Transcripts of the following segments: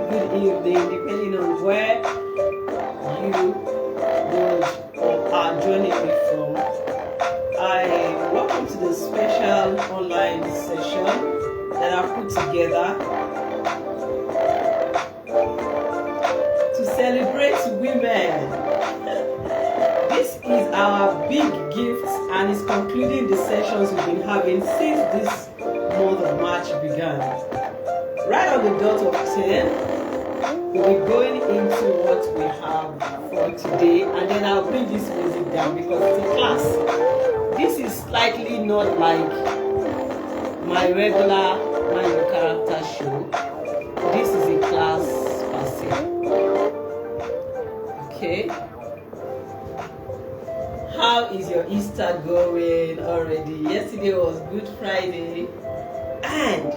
good evening, depending on where you would or are joining me from. Welcome to the special online session that I put together to celebrate women. This is our big gift and is concluding the sessions we've been having since this month of March began. Right on the dot of 10, we'll be going into what we have for today, and then I'll bring this music down because it's a class. This is slightly not like my regular Mind Your Character show. This is a class per se. Okay. How is your Easter going already? Yesterday was Good Friday. And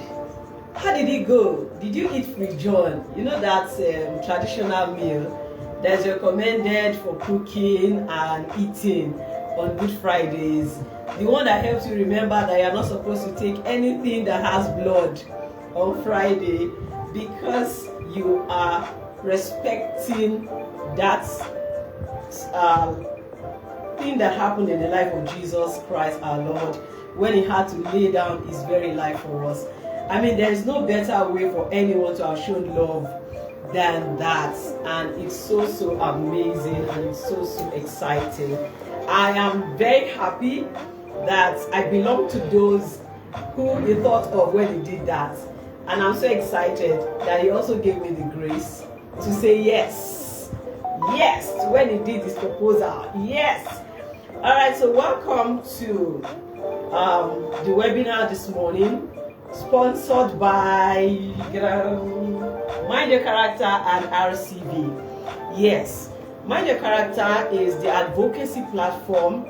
how did it go? Did you eat free John? You know that traditional meal that's recommended for cooking and eating on Good Fridays. The one that helps you remember that you're not supposed to take anything that has blood on Friday because you are respecting that thing that happened in the life of Jesus Christ our Lord when he had to lay down his very life for us. I mean, there is no better way for anyone to have shown love than that, and it's so amazing and it's so exciting. I am very happy that I belong to those who he thought of when he did that, and I'm so excited that he also gave me the grace to say yes when he did his proposal. Yes. All right, so welcome to the webinar this morning, sponsored by Mind Your Character and RCV. Yes, Mind Your Character is the advocacy platform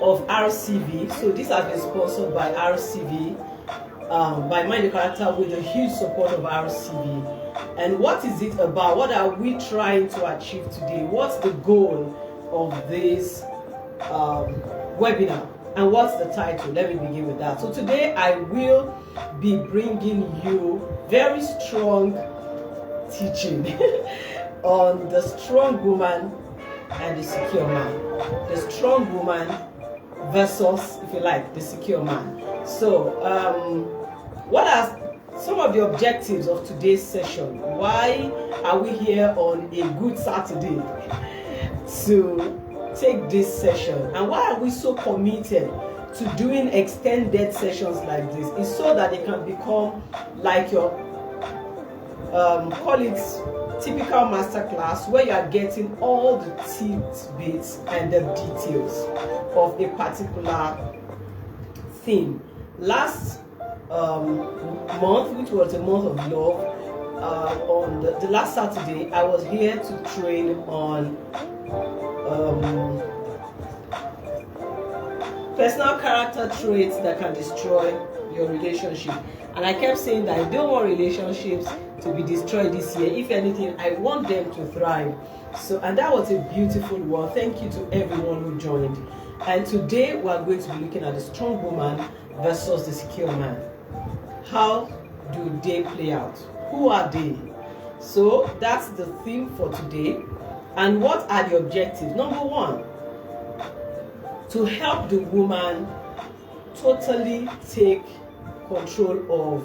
of RCV. So this has been sponsored by RCV, by Mind Your Character, with the huge support of RCV. And what is it about? What are we trying to achieve today? What's the goal of this webinar? And what's the title? Let me begin with that. So today I will be bringing you very strong teaching on the strong woman and the secure man. The strong woman versus, if you like, the secure man. So what are some of the objectives of today's session? Why are we here on a good Saturday to take this session, and why are we so committed to doing extended sessions like this? Is so that they can become like your call it typical masterclass, where you are getting all the tidbits and the details of a particular theme. Last month, which was the month of love, on the last Saturday, I was here to train on personal character traits that can destroy your relationship. And I kept saying that I don't want relationships to be destroyed this year. If anything, I want them to thrive. So, and that was a beautiful one. Thank you to everyone who joined. And today we are going to be looking at the strong woman versus the secure man. How do they play out? Who are they? So that's the theme for today. And what are the objectives? Number one, to help the woman totally take control of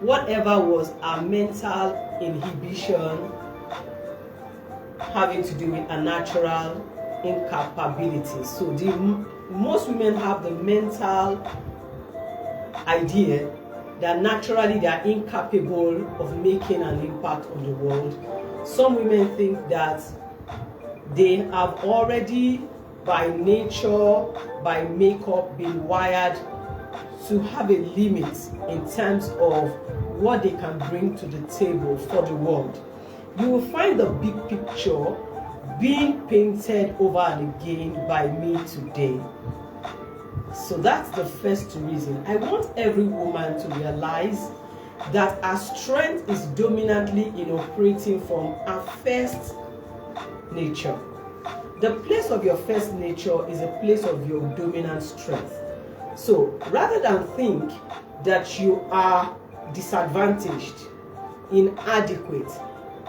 whatever was a mental inhibition having to do with a natural incapability. So most women have the mental idea that naturally they are incapable of making an impact on the world. Some women think that they have already, by nature, by makeup, been wired to have a limit in terms of what they can bring to the table for the world. You will find the big picture being painted over and again by me today. So that's the first reason. I want every woman to realize that her strength is dominantly in operating from her first nature. The place of your first nature is a place of your dominant strength. So rather than think that you are disadvantaged inadequate,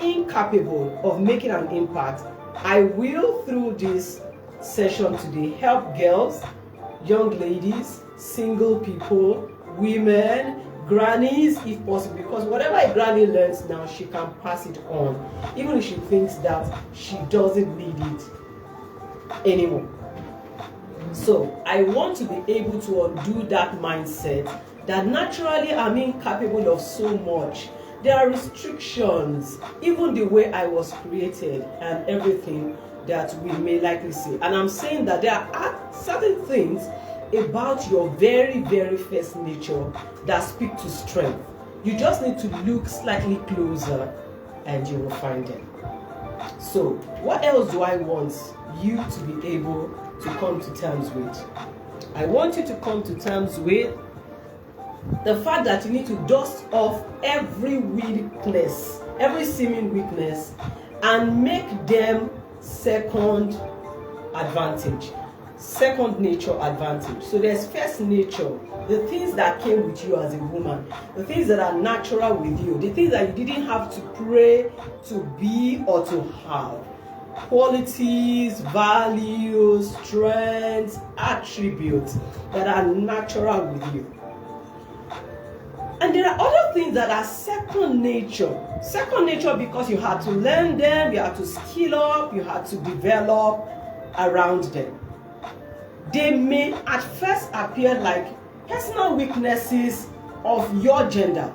incapable of making an impact, I will, through this session today, help girls, young ladies, single people, women, grannies, if possible, because whatever a granny learns now, she can pass it on, even if she thinks that she doesn't need it anymore. So I want to be able to undo that mindset that naturally I'm incapable of so much. There are restrictions, even the way I was created and everything that we may likely say. And I'm saying that there are certain things about your very, very first nature that speak to strength. You just need to look slightly closer and you will find them. So what else do I want you to be able to come to terms with? I want you to come to terms with the fact that you need to dust off every weakness, every seeming weakness, and make them second advantage, second nature advantage. So there's first nature, the things that came with you as a woman, the things that are natural with you, the things that you didn't have to pray to be or to have. Qualities, values, strengths, attributes that are natural with you. And there are other things that are second nature. Second nature because you had to learn them, you had to skill up, you had to develop around them. They may at first appear like personal weaknesses of your gender.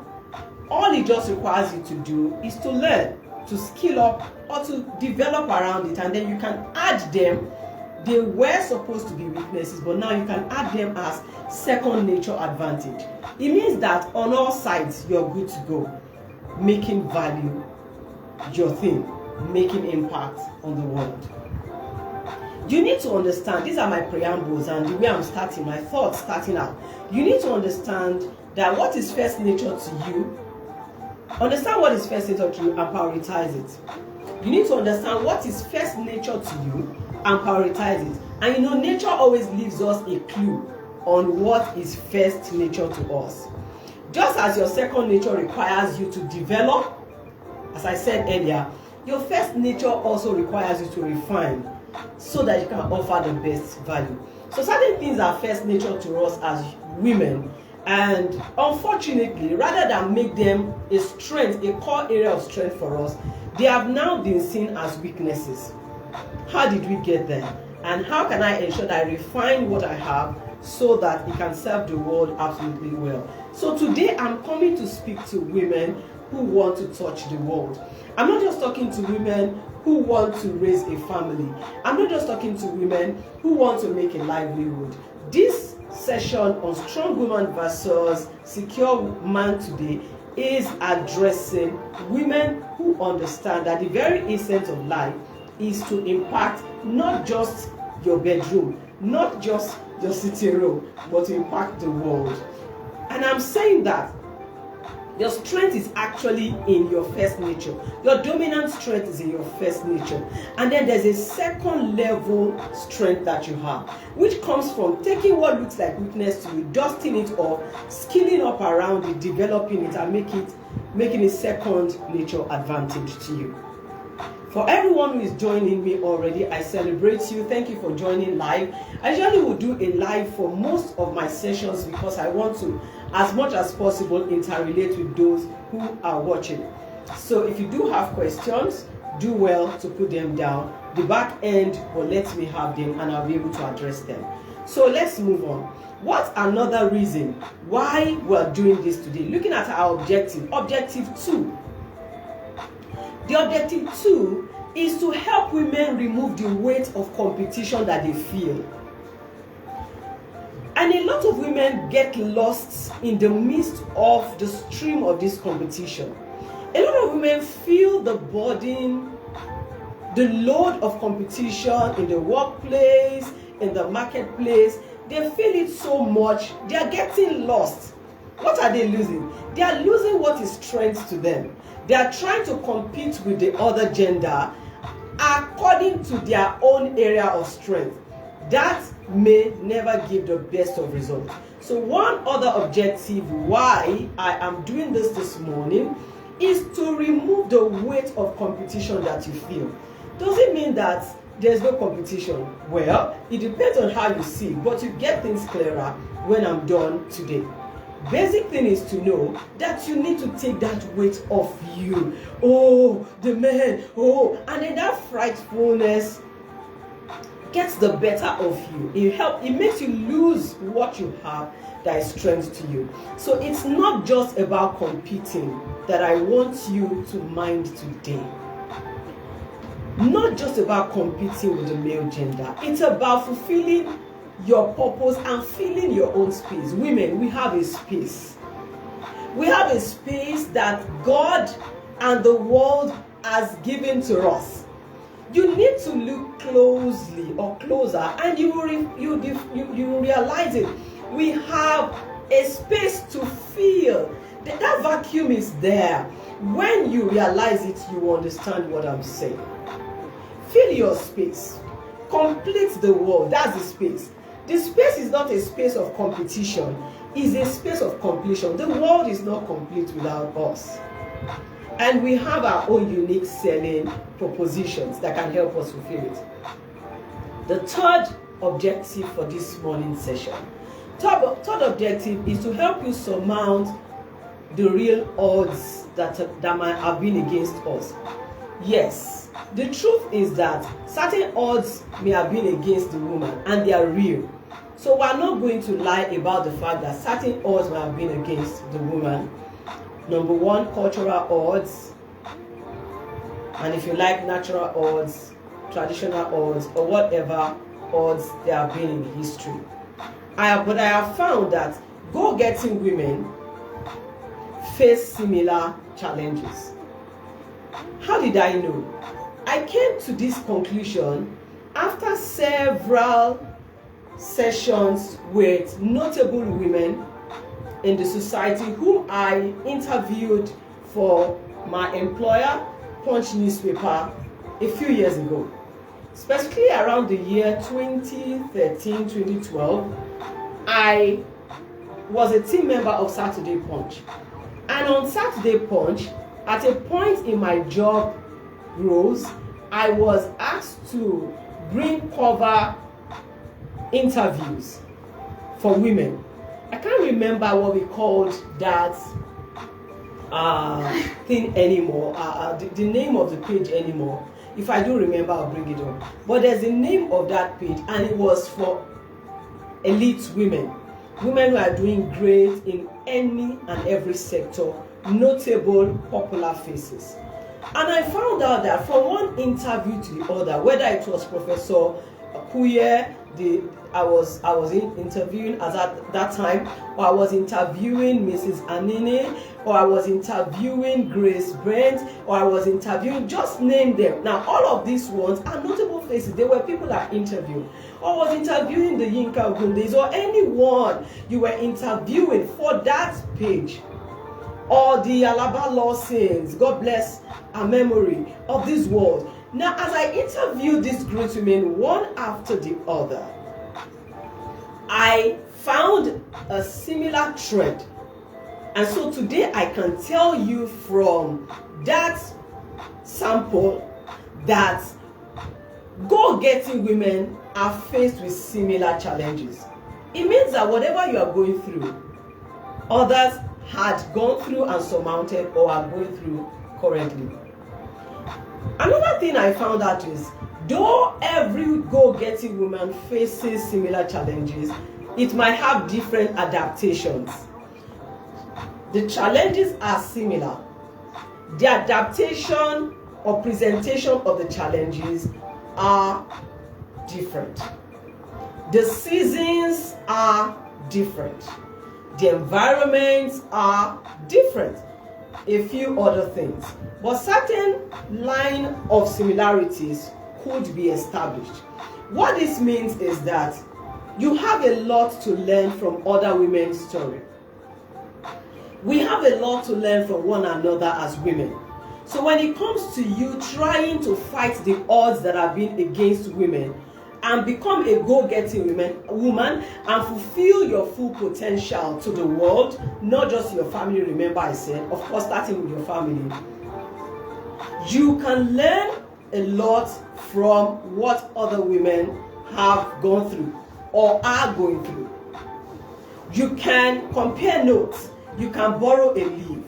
All it just requires you to do is to learn, to skill up, or to develop around it, and then you can add them. They were supposed to be weaknesses, but now you can add them as second nature advantage. It means that on all sides, you're good to go, making value your thing, making impact on the world. You need to understand, these are my preambles and the way I'm starting, my thoughts starting out. You need to understand that what is first nature to you, understand what is first nature to you and prioritize it. You need to understand what is first nature to you and prioritize it. And you know, nature always leaves us a clue on what is first nature to us. Just as your second nature requires you to develop, as I said earlier, your first nature also requires you to refine so that you can offer the best value. So certain things are first nature to us as women, and unfortunately, rather than make them a strength, a core area of strength for us, they have now been seen as weaknesses. How did we get there? And how can I ensure that I refine what I have so that it can serve the world absolutely well? So today I'm coming to speak to women who want to touch the world. I'm not just talking to women who want to raise a family. I'm not just talking to women who want to make a livelihood. This session on strong woman versus secure man today is addressing women who understand that the very essence of life is to impact not just your bedroom, not just your sitting room, but to impact the world. And I'm saying that your strength is actually in your first nature. Your dominant strength is in your first nature. And then there's a second level strength that you have, which comes from taking what looks like weakness to you, dusting it off, skilling up around it, developing it, and making it second nature advantage to you. For everyone who is joining me already, I celebrate you. Thank you for joining live. I usually will do a live for most of my sessions because I want to, as much as possible, interrelate with those who are watching. So if you do have questions, do well to put them down. The back end will let me have them and I'll be able to address them. So let's move on. What's another reason why we're doing this today? Looking at our objective, objective 2. The objective 2 is to help women remove the weight of competition that they feel. And a lot of women get lost in the midst of the stream of this competition. A lot of women feel the burden, the load of competition in the workplace, in the marketplace. They feel it so much, they are getting lost. What are they losing? They are losing what is strength to them. They are trying to compete with the other gender according to their own area of strength. That may never give the best of results. So one other objective why I am doing this morning is to remove the weight of competition that you feel. Does it mean that there's no competition? Well, it depends on how you see, but you get things clearer when I'm done today. Basic thing is to know that you need to take that weight off you. Oh, the man, oh, and then that frightfulness gets the better of you. It makes you lose what you have that is strength to you. So it's not just about competing that I want you to mind today. Not just about competing with the male gender. It's about fulfilling your purpose and filling your own space. Women, we have a space. We have a space that God and the world has given to us. You need to look closely or closer, and you will realize it. We have a space to fill. That vacuum is there. When you realize it, you understand what I'm saying. Fill your space. Complete the world. That's the space. The space is not a space of competition. It's a space of completion. The world is not complete without us. And we have our own unique selling propositions that can help us fulfill it. The third objective for this morning session. Third objective is to help you surmount the real odds that might have been against us. Yes, the truth is that certain odds may have been against the woman and they are real. So we're not going to lie about the fact that certain odds may have been against the woman. Number one, cultural odds. And if you like, natural odds, traditional odds, or whatever odds there have been in history. But I have found that go-getting women face similar challenges. How did I know? I came to this conclusion after several sessions with notable women in the society whom I interviewed for my employer, Punch newspaper, a few years ago. Specifically around the year 2013, 2012, I was a team member of Saturday Punch. And on Saturday Punch, at a point in my job roles, I was asked to bring cover interviews for women. I can't remember what we called that thing anymore, the name of the page anymore. If I do remember, I'll bring it up. But there's the name of that page, and it was for elite women. Women who are doing great in any and every sector, notable, popular faces. And I found out that from one interview to the other, whether it was Professor Kuye, I was interviewing as at that time, or I was interviewing Mrs. Anine, or I was interviewing Grace Brent, or I was interviewing, just name them. Now, all of these ones are notable faces. They were people I interviewed. Or I was interviewing the Yinka Ogundes, or anyone you were interviewing for that page. Or the Alaba Lawsons, God bless our memory of this world. Now, as I interviewed these great women one after the other, I found a similar trend. And so today I can tell you from that sample that go-getting women are faced with similar challenges. It means that whatever you are going through, others had gone through and surmounted or are going through currently. Another thing I found out is, though every go-getting woman faces similar challenges, it might have different adaptations. The challenges are similar. The adaptation or presentation of the challenges are different. The seasons are different. The environments are different. A few other things. But certain line of similarities could be established. What this means is that you have a lot to learn from other women's story. We have a lot to learn from one another as women. So when it comes to you trying to fight the odds that have been against women, and become a go-getting woman and fulfill your full potential to the world, not just your family. Remember I said, of course, starting with your family. You can learn a lot from what other women have gone through or are going through. You can compare notes, you can borrow a leaf,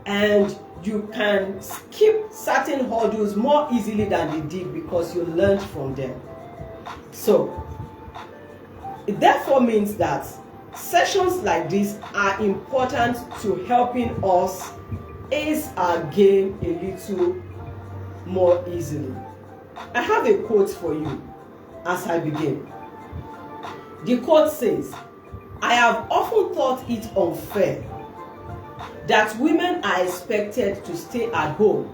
and you can skip certain hurdles more easily than they did because you learned from them. So, it therefore means that sessions like this are important to helping us ace our game a little more easily. I have a quote for you as I begin. The quote says, "I have often thought it unfair that women are expected to stay at home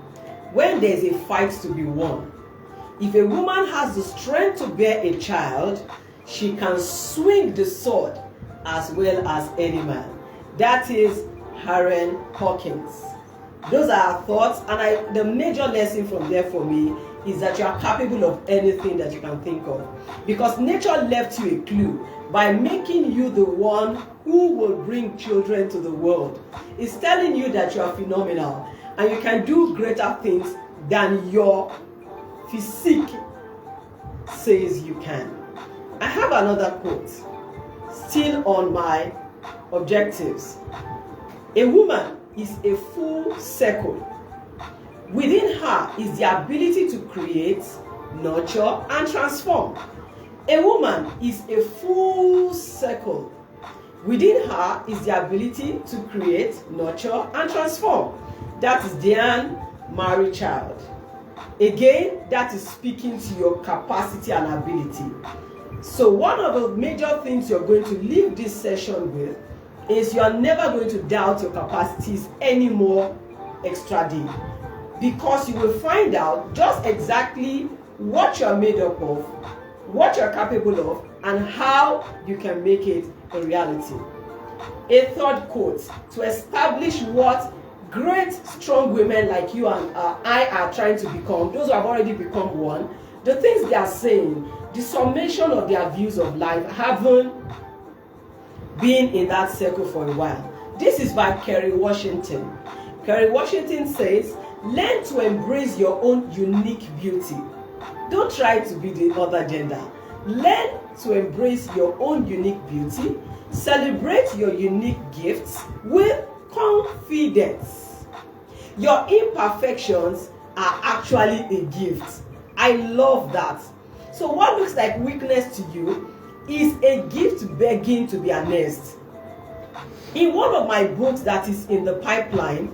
when there is a fight to be won. If a woman has the strength to bear a child, she can swing the sword as well as any man." That is Karen Hawkins. Those are our thoughts, and the major lesson from there for me is that you are capable of anything that you can think of, because nature left you a clue by making you the one who will bring children to the world. It's telling you that you are phenomenal and you can do greater things than your physique says you can. I have another quote, still on my objectives. A woman is a full circle. Within her is the ability to create, nurture, and transform. A woman is a full circle. Within her is the ability to create, nurture, and transform. That is Diane Marichild. Again, that is speaking to your capacity and ability. So one of the major things you're going to leave this session with is you're never going to doubt your capacities anymore extra day, because you will find out just exactly what you're made up of, what you're capable of, and how you can make it a reality. A third quote to establish what great strong women like you and I are trying to become, those who have already become one, the things they are saying, the summation of their views of life haven't been in that circle for a while. This is by Kerry Washington. Kerry Washington says, "Learn to embrace your own unique beauty. Don't try to be the other gender. Learn to embrace your own unique beauty. Celebrate your unique gifts with confidence. Your imperfections are actually a gift." I love that. So what looks like weakness to you is a gift begging to be harnessed. In one of my books that is in the pipeline,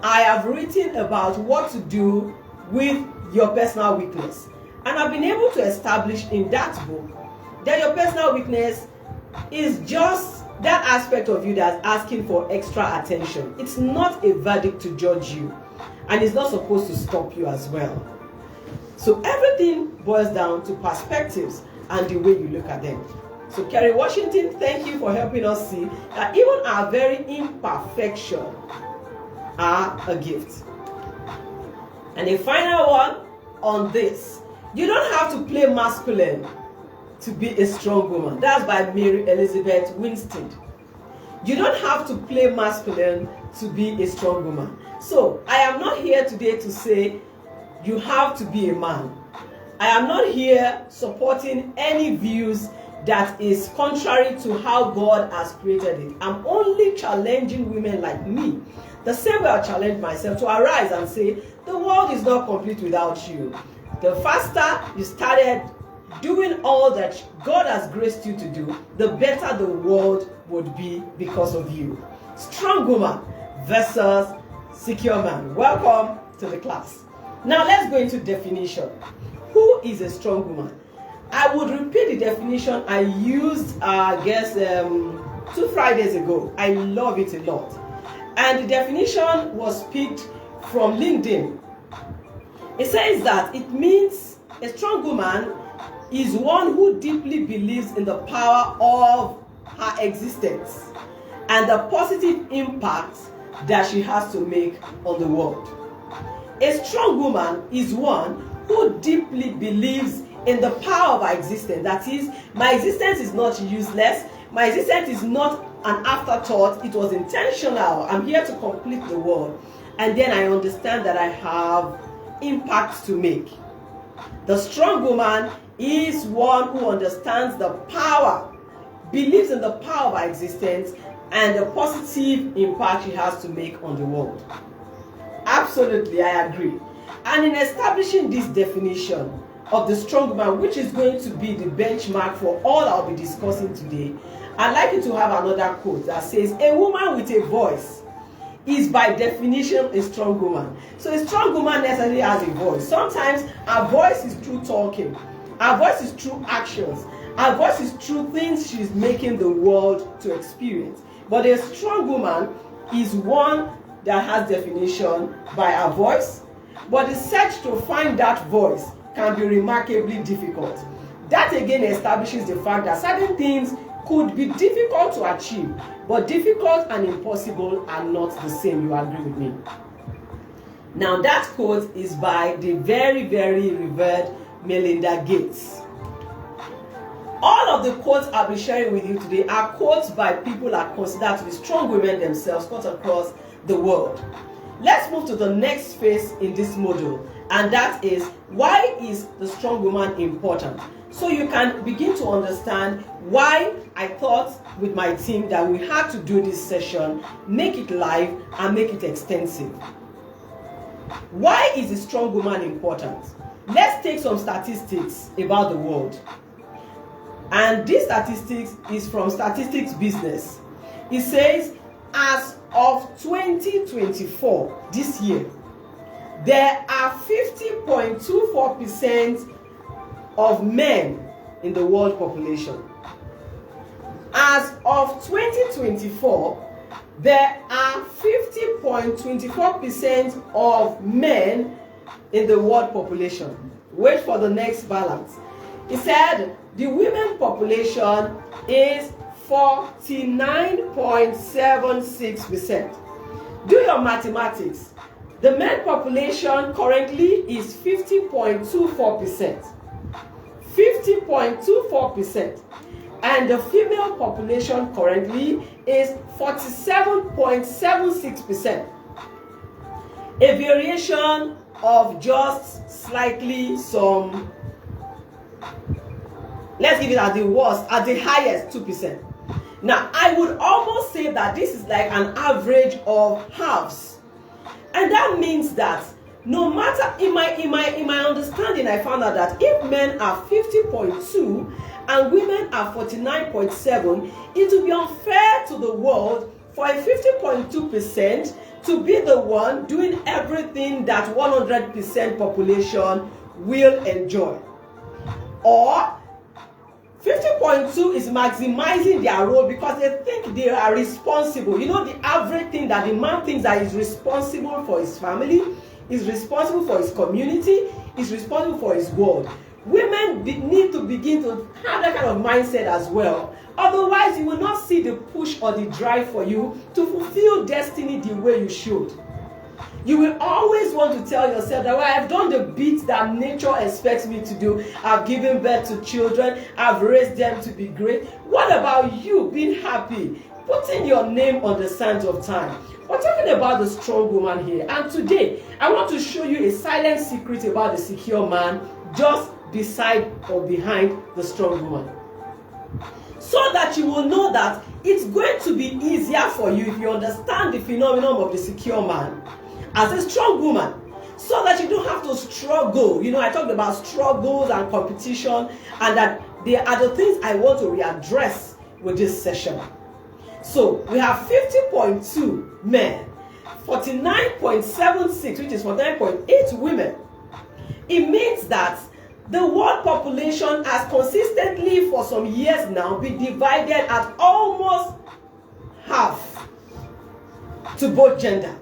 I have written about what to do with your personal weakness. And I've been able to establish in that book that your personal weakness is just that aspect of you that's asking for extra attention. It's not a verdict to judge you, and it's not supposed to stop you as well. So everything boils down to perspectives and the way you look at them. So Kerry Washington, thank you for helping us see that even our very imperfection are a gift. And a final one on this. You don't have to play masculine to be a strong woman. That's by Mary Elizabeth Winstead. You don't have to play masculine to be a strong woman. So I am not here today to say you have to be a man. I am not here supporting any views that is contrary to how God has created it. I'm only challenging women like me, the same way I challenge myself, to arise and say, the world is not complete without you. The faster you started doing all that God has graced you to do, the better the world would be because of you. Strong woman versus secure man. Welcome to the class. Now let's go into definition. Who is a strong woman? I would repeat the definition I used, 2 Fridays ago. I love it a lot. And the definition was picked from LinkedIn. It says that it means a strong woman is one who deeply believes in the power of her existence and the positive impact that she has to make on the world. A strong woman is one who deeply believes in the power of our existence. That is, my existence is not useless. My existence is not an afterthought. It was intentional. I'm here to complete the world. And then I understand that I have impact to make. The strong woman is one who understands the power, believes in the power of our existence, and the positive impact she has to make on the world. Absolutely, I agree. And in establishing this definition of the strong woman, which is going to be the benchmark for all I'll be discussing today, I'd like you to have another quote that says, a woman with a voice is by definition a strong woman. So a strong woman necessarily has a voice. Sometimes her voice is through talking. Her voice is through actions. Her voice is through things she's making the world to experience. But a strong woman is one that has definition by her voice. But the search to find that voice can be remarkably difficult. That again establishes the fact that certain things could be difficult to achieve, but difficult and impossible are not the same. You agree with me? Now that quote is by the very, very revered Melinda Gates. All of the quotes I'll be sharing with you today are quotes by people that are considered to be strong women themselves, quotes across the world. Let's move to the next phase in this module, and that is, why is the strong woman important? So you can begin to understand why I thought with my team that we had to do this session, make it live and make it extensive. Why is the strong woman important? Let's take some statistics about the world. And this statistics is from Statistics Business. It says, as of 2024, this year, there are 50.24% of men in the world population. As of 2024, there are 50.24% of men in the world population. Wait for the next balance. It said the women population is 49.76%. Do your mathematics. The men population currently is 50.24%. 50.24%. And the female population currently is 47.76%. A variation of just slightly some, let's give it at the worst, at the highest 2%. Now, I would almost say that this is like an average of halves. And that means that no matter, in my understanding, I found out that if men are 50.2 and women are 49.7, it would be unfair to the world for a 50.2% to be the one doing everything that 100% population will enjoy. Or 50.2 is maximizing their role because they think they are responsible. You know, the average thing that the man thinks that is responsible for his family, is responsible for his community, is responsible for his world. Women need to begin to have that kind of mindset as well. Otherwise, you will not see the push or the drive for you to fulfill destiny the way you should. You will always want to tell yourself that, well, I've done the bit that nature expects me to do. I've given birth to children. I've raised them to be great. What about you being happy, putting your name on the sands of time? We're talking about the strong woman here. And today, I want to show you a silent secret about the secure man just beside or behind the strong woman. So that you will know that it's going to be easier for you if you understand the phenomenon of the secure man as a strong woman, so that you don't have to struggle. You know, I talked about struggles and competition, and that they are the things I want to readdress with this session. So we have 50.2 men, 49.76, which is 49.8 women. It means that the world population has consistently for some years now been divided at almost half to both gender.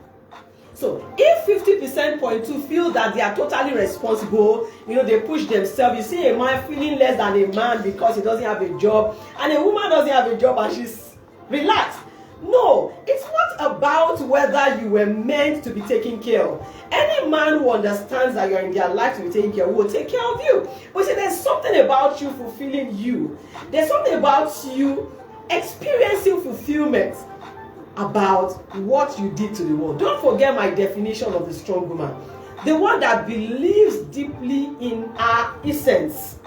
So if 50.2 feel that they are totally responsible, you know, they push themselves. You see a man feeling less than a man because he doesn't have a job, and a woman doesn't have a job and she's relaxed. No, it's not about whether you were meant to be taken care of. Any man who understands that you're in their life to be taken care of will take care of you. But see, there's something about you fulfilling you. There's something about you experiencing fulfillment about what you did to the world. Don't forget my definition of the strong woman. The one that believes deeply in her essence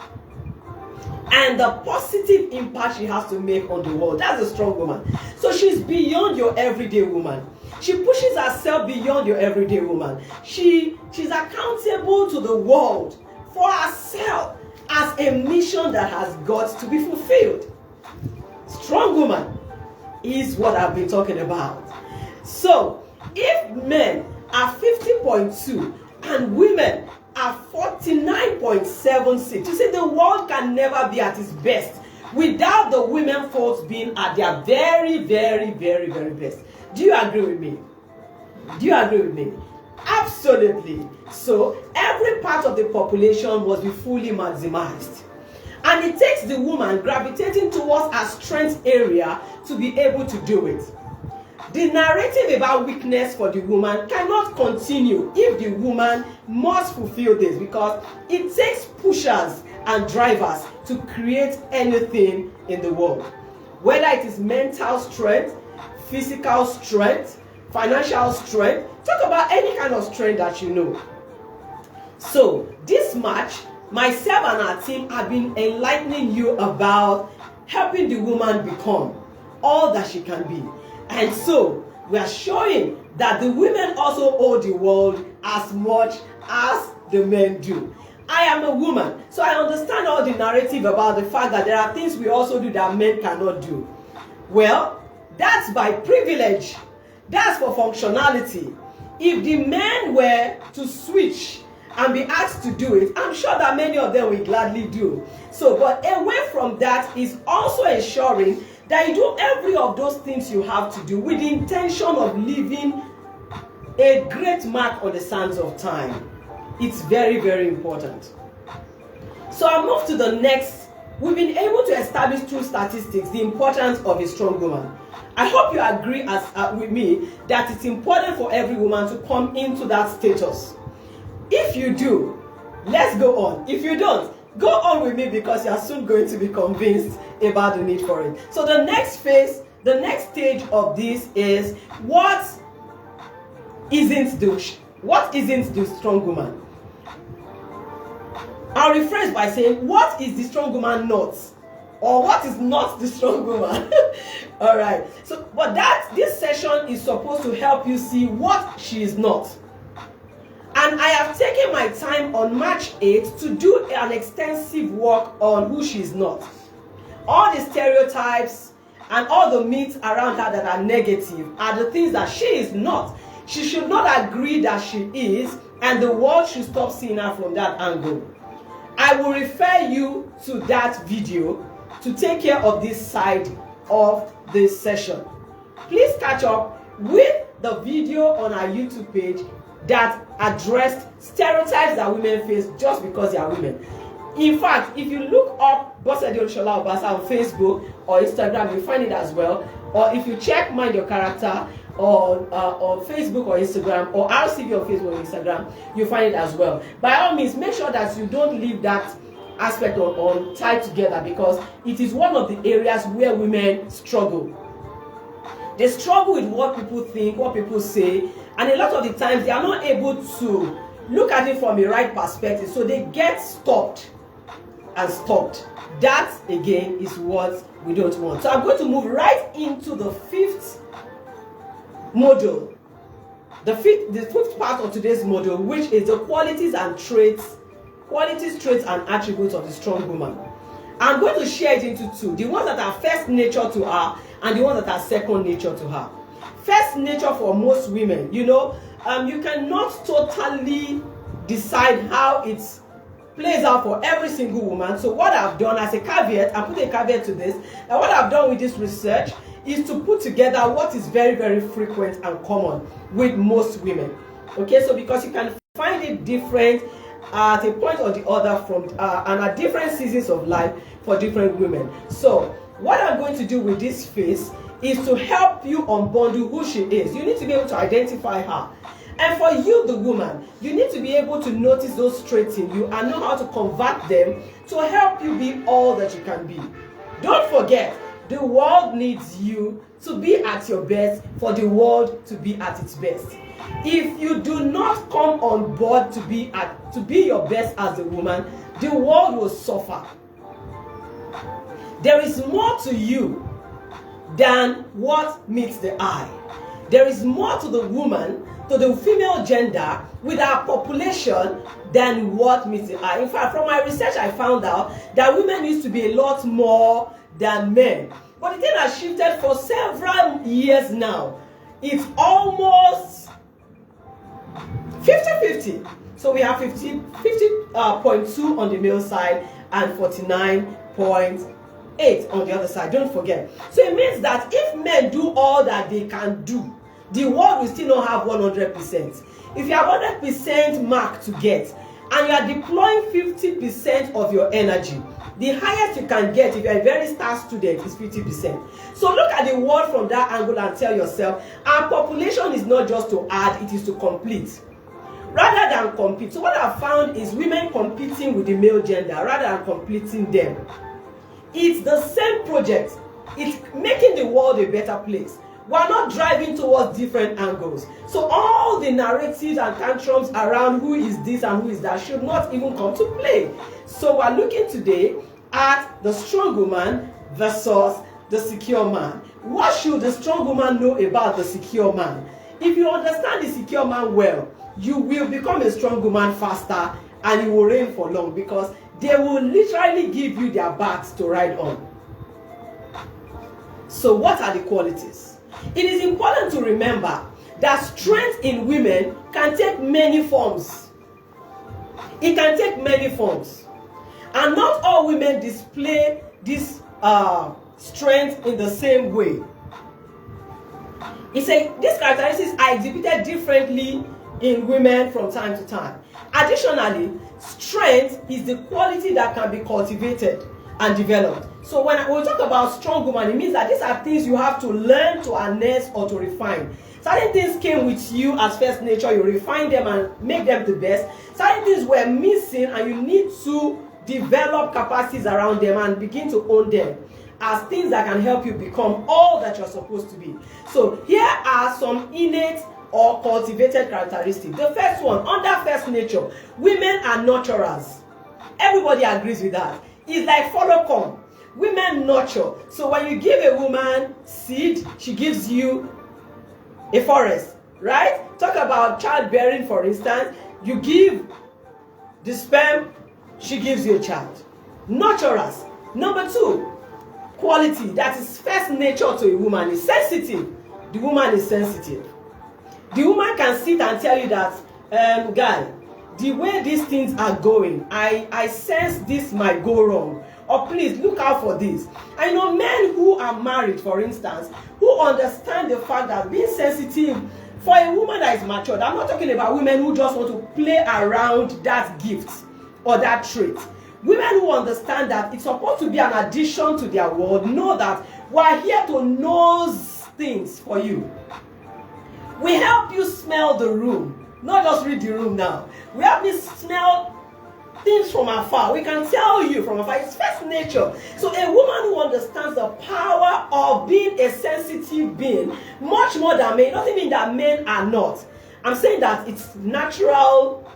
and the positive impact she has to make on the world. That's a strong woman. So she's beyond your everyday woman. She pushes herself beyond your everyday woman. She's accountable to the world for herself as a mission that has got to be fulfilled. Strong woman is what I've been talking about. So if men are 50.2 and women are 49.76, you see, the world can never be at its best without the women folks being at their very, very, very, very best. Do you agree with me? Do you agree with me? Absolutely. So every part of the population must be fully maximized. And it takes the woman gravitating towards her strength area to be able to do it. The narrative about weakness for the woman cannot continue if the woman must fulfill this, because it takes pushers and drivers to create anything in the world. Whether it is mental strength, physical strength, financial strength, talk about any kind of strength that you know. So this March, myself and our team have been enlightening you about helping the woman become all that she can be. And so we are showing that the women also owe the world as much as the men do. I am a woman, so I understand all the narrative about the fact that there are things we also do that men cannot do. Well, that's by privilege. That's for functionality. If the men were to switch and be asked to do it, I'm sure that many of them will gladly do. So, but away from that is also ensuring that you do every of those things you have to do with the intention of leaving a great mark on the sands of time. It's very, very important. So I'll move to the next. We've been able to establish through statistics the importance of a strong woman. I hope you agree with me that it's important for every woman to come into that status. If you do, let's go on. If you don't, go on with me, because you are soon going to be convinced about the need for it. So the next phase, the next stage of this is what isn't the strong woman? I'll rephrase by saying, what is the strong woman not? Or what is not the strong woman? All right. So, but this session is supposed to help you see what she is not. And I have taken my time on March 8th to do an extensive work on who she is not. All the stereotypes and all the myths around her that are negative are the things that she is not. She should not agree that she is, and the world should stop seeing her from that angle. I will refer you to that video to take care of this side of this session. Please catch up with the video on our YouTube page that addressed stereotypes that women face just because they are women. In fact, if you look up Olusola-Obasa on Facebook or Instagram, you'll find it as well. Or if you check Mind Your Character on Facebook or Instagram, or RCV on Facebook or Instagram, you'll find it as well. By all means, make sure that you don't leave that aspect on tied together, because it is one of the areas where women struggle. They struggle with what people think, what people say, and a lot of the times they are not able to look at it from a right perspective, so they get stopped and stopped. That again is what we don't want. So I'm going to move right into the fifth module, the fifth part of today's module, which is the qualities, traits, and attributes of the strong woman. I'm going to share it into two: the ones that are first nature to her and the ones that are second nature to her. First nature for most women, you cannot totally decide how it plays out for every single woman. So what I've done as a caveat, I put a caveat to this, and what I've done with this research is to put together what is very, very frequent and common with most women. Okay, so because you can find it different at a point or the other from and at different seasons of life for different women. So what I'm going to do with this phase is to help you unbundle who she is. You need to be able to identify her. And for you, the woman, you need to be able to notice those traits in you and know how to convert them to help you be all that you can be. Don't forget, the world needs you to be at your best for the world to be at its best. If you do not come on board to be your best as a woman, the world will suffer. There is more to you than what meets the eye. There is more to the woman, to the female gender, with our population than what meets the eye. In fact, from my research, I found out that women used to be a lot more than men. But the thing has shifted for several years now. It's almost 50-50. So we have 50.2 on the male side and 49.8 on the other side. Don't forget. So it means that if men do all that they can do, the world will still not have 100%. If you have 100% mark to get, and you are deploying 50% of your energy, the highest you can get if you're a very star student is 50%. So look at the world from that angle and tell yourself, our population is not just to add, it is to complete. Rather than compete. So what I've found is women competing with the male gender rather than completing them. It's the same project. It's making the world a better place. We're not driving towards different angles. So all the narratives and tantrums around who is this and who is that should not even come to play. So we're looking today at the strong woman versus the secure man. What should the strong woman know about the secure man? If you understand the secure man well, you will become a strong woman faster and you will reign for long, because they will literally give you their backs to ride on. So what are the qualities? It is important to remember that strength in women can take many forms. It can take many forms. And not all women display this strength in the same way. These characteristics are exhibited differently in women from time to time. Additionally, strength is the quality that can be cultivated and developed. So when we talk about strong woman, it means that these are things you have to learn to harness or to refine. Certain things came with you as first nature, you refine them and make them the best. Certain things were missing and you need to develop capacities around them and begin to own them as things that can help you become all that you're supposed to be. So here are some innate or cultivated characteristics. The first one, under first nature, women are nurturers. Everybody agrees with that. It's like follow come. Women nurture. So when you give a woman seed, she gives you a forest, right? Talk about childbearing, for instance. You give the sperm, she gives you a child. Nurturers. Number two, quality that is first nature to a woman is sensitive. The woman is sensitive. The woman can sit and tell you that, guy, the way these things are going, I sense this might go wrong. Or please look out for this. I know men who are married, for instance, who understand the fact that being sensitive for a woman that is matured, I'm not talking about women who just want to play around that gift or that trait. Women who understand that it's supposed to be an addition to their world, know that we're here to nose things for you. We help you smell the room, not just read the room now. We help you smell things from afar. We can tell you from afar. It's first nature. So a woman who understands the power of being a sensitive being, much more than men, doesn't mean that men are not. I'm saying that it's natural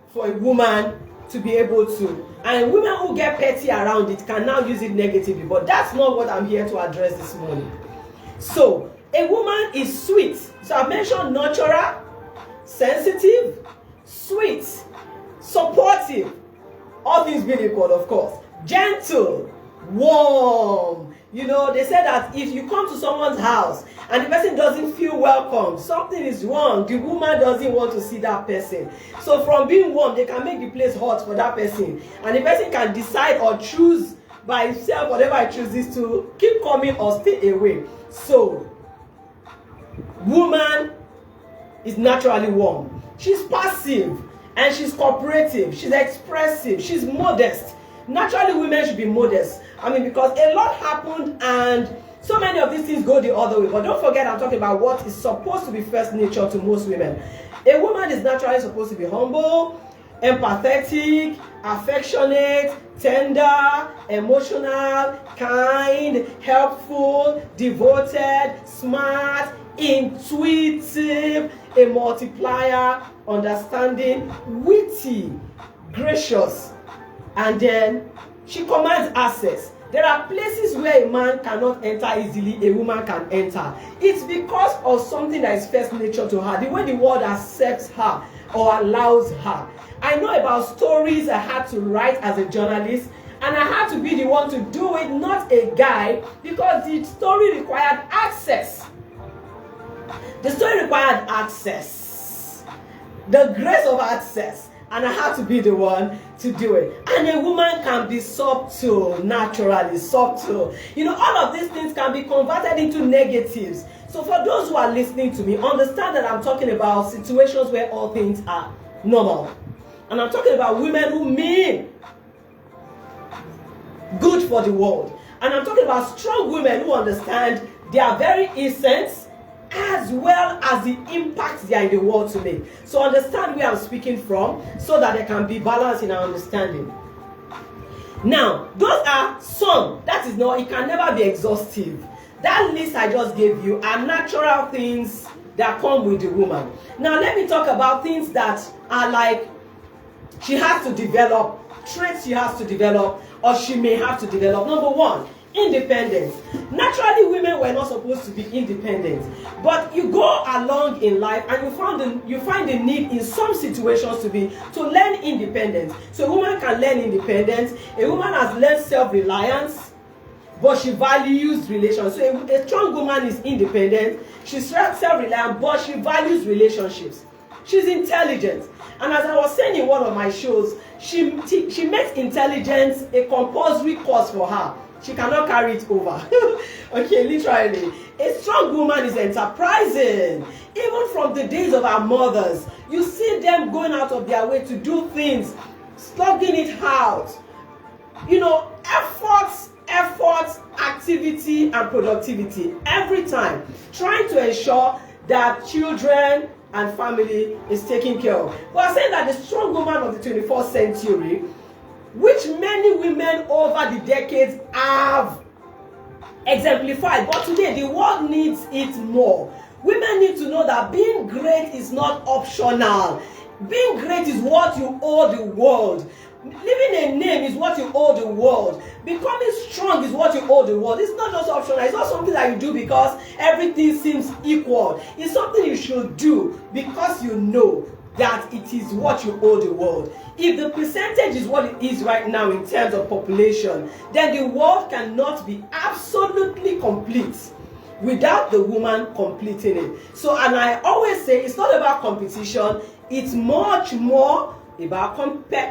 for a woman to be able to. And women who get petty around it can now use it negatively. But that's not what I'm here to address this morning. So a woman is sweet. So I mentioned nurturer, sensitive, sweet, supportive. All things being equal, of course. Gentle, warm. You know, they say that if you come to someone's house and the person doesn't feel welcome, something is wrong. The woman doesn't want to see that person. So from being warm, they can make the place hot for that person. And the person can decide or choose by himself, whatever he chooses, to keep coming or stay away. So, woman is naturally warm. She's passive. And she's cooperative, she's expressive, she's modest. Naturally, women should be modest. I mean, because a lot happened and So many of these things go the other way. But don't forget, I'm talking about what is supposed to be first nature to most women. A woman is naturally supposed to be humble, empathetic, affectionate, tender, emotional, kind, helpful, devoted, smart, intuitive, a multiplier, understanding, witty, gracious, and then she commands access. There are places where a man cannot enter easily, a woman can enter. It's because of something that is first nature to her, the way the world accepts her or allows her. I know about stories I had to write as a journalist, and I had to be the one to do it, not a guy, because the story required access. The story required access, the grace of access, and I had to be the one to do it. And a woman can be subtle, naturally subtle. You know, all of these things can be converted into negatives. So for those who are listening to me, understand that I'm talking about situations where all things are normal. And I'm talking about women who mean good for the world. And I'm talking about strong women who understand their very essence as well as the impact they are in the world to make. So understand where I'm speaking from so that there can be balance in our understanding. Now, those are some. That is not, it can never be exhaustive. That list I just gave you are natural things that come with the woman. Now, let me talk about things that are like she has to develop, traits she has to develop, or she may have to develop. Number one, independence. Naturally, women were not supposed to be independent, but you go along in life and you find the need in some situations to learn independence. So a woman can learn independence. A woman has learned self-reliance, but she values relations. So a strong woman is independent. She's self-reliant, but she values relationships. She's intelligent. And as I was saying in one of my shows, she makes intelligence a compulsory course for her. She cannot carry it over. Okay, literally. A strong woman is enterprising. Even from the days of our mothers, you see them going out of their way to do things, slugging it out. You know, effort, activity, and productivity. Every time. Trying to ensure that children and family is taken care of. But I'm saying that the strong woman of the 21st century, which many women over the decades have exemplified, but today the world needs it more. Women need to know that being great is not optional. Being great is what you owe the world. Living a name is what you owe the world. Becoming strong is what you owe the world. It's not just optional. It's not something that you do because everything seems equal. It's something you should do because you know that it is what you owe the world. If the percentage is what it is right now in terms of population, then the world cannot be absolutely complete without the woman completing it. So, and I always say it's not about competition, it's much more about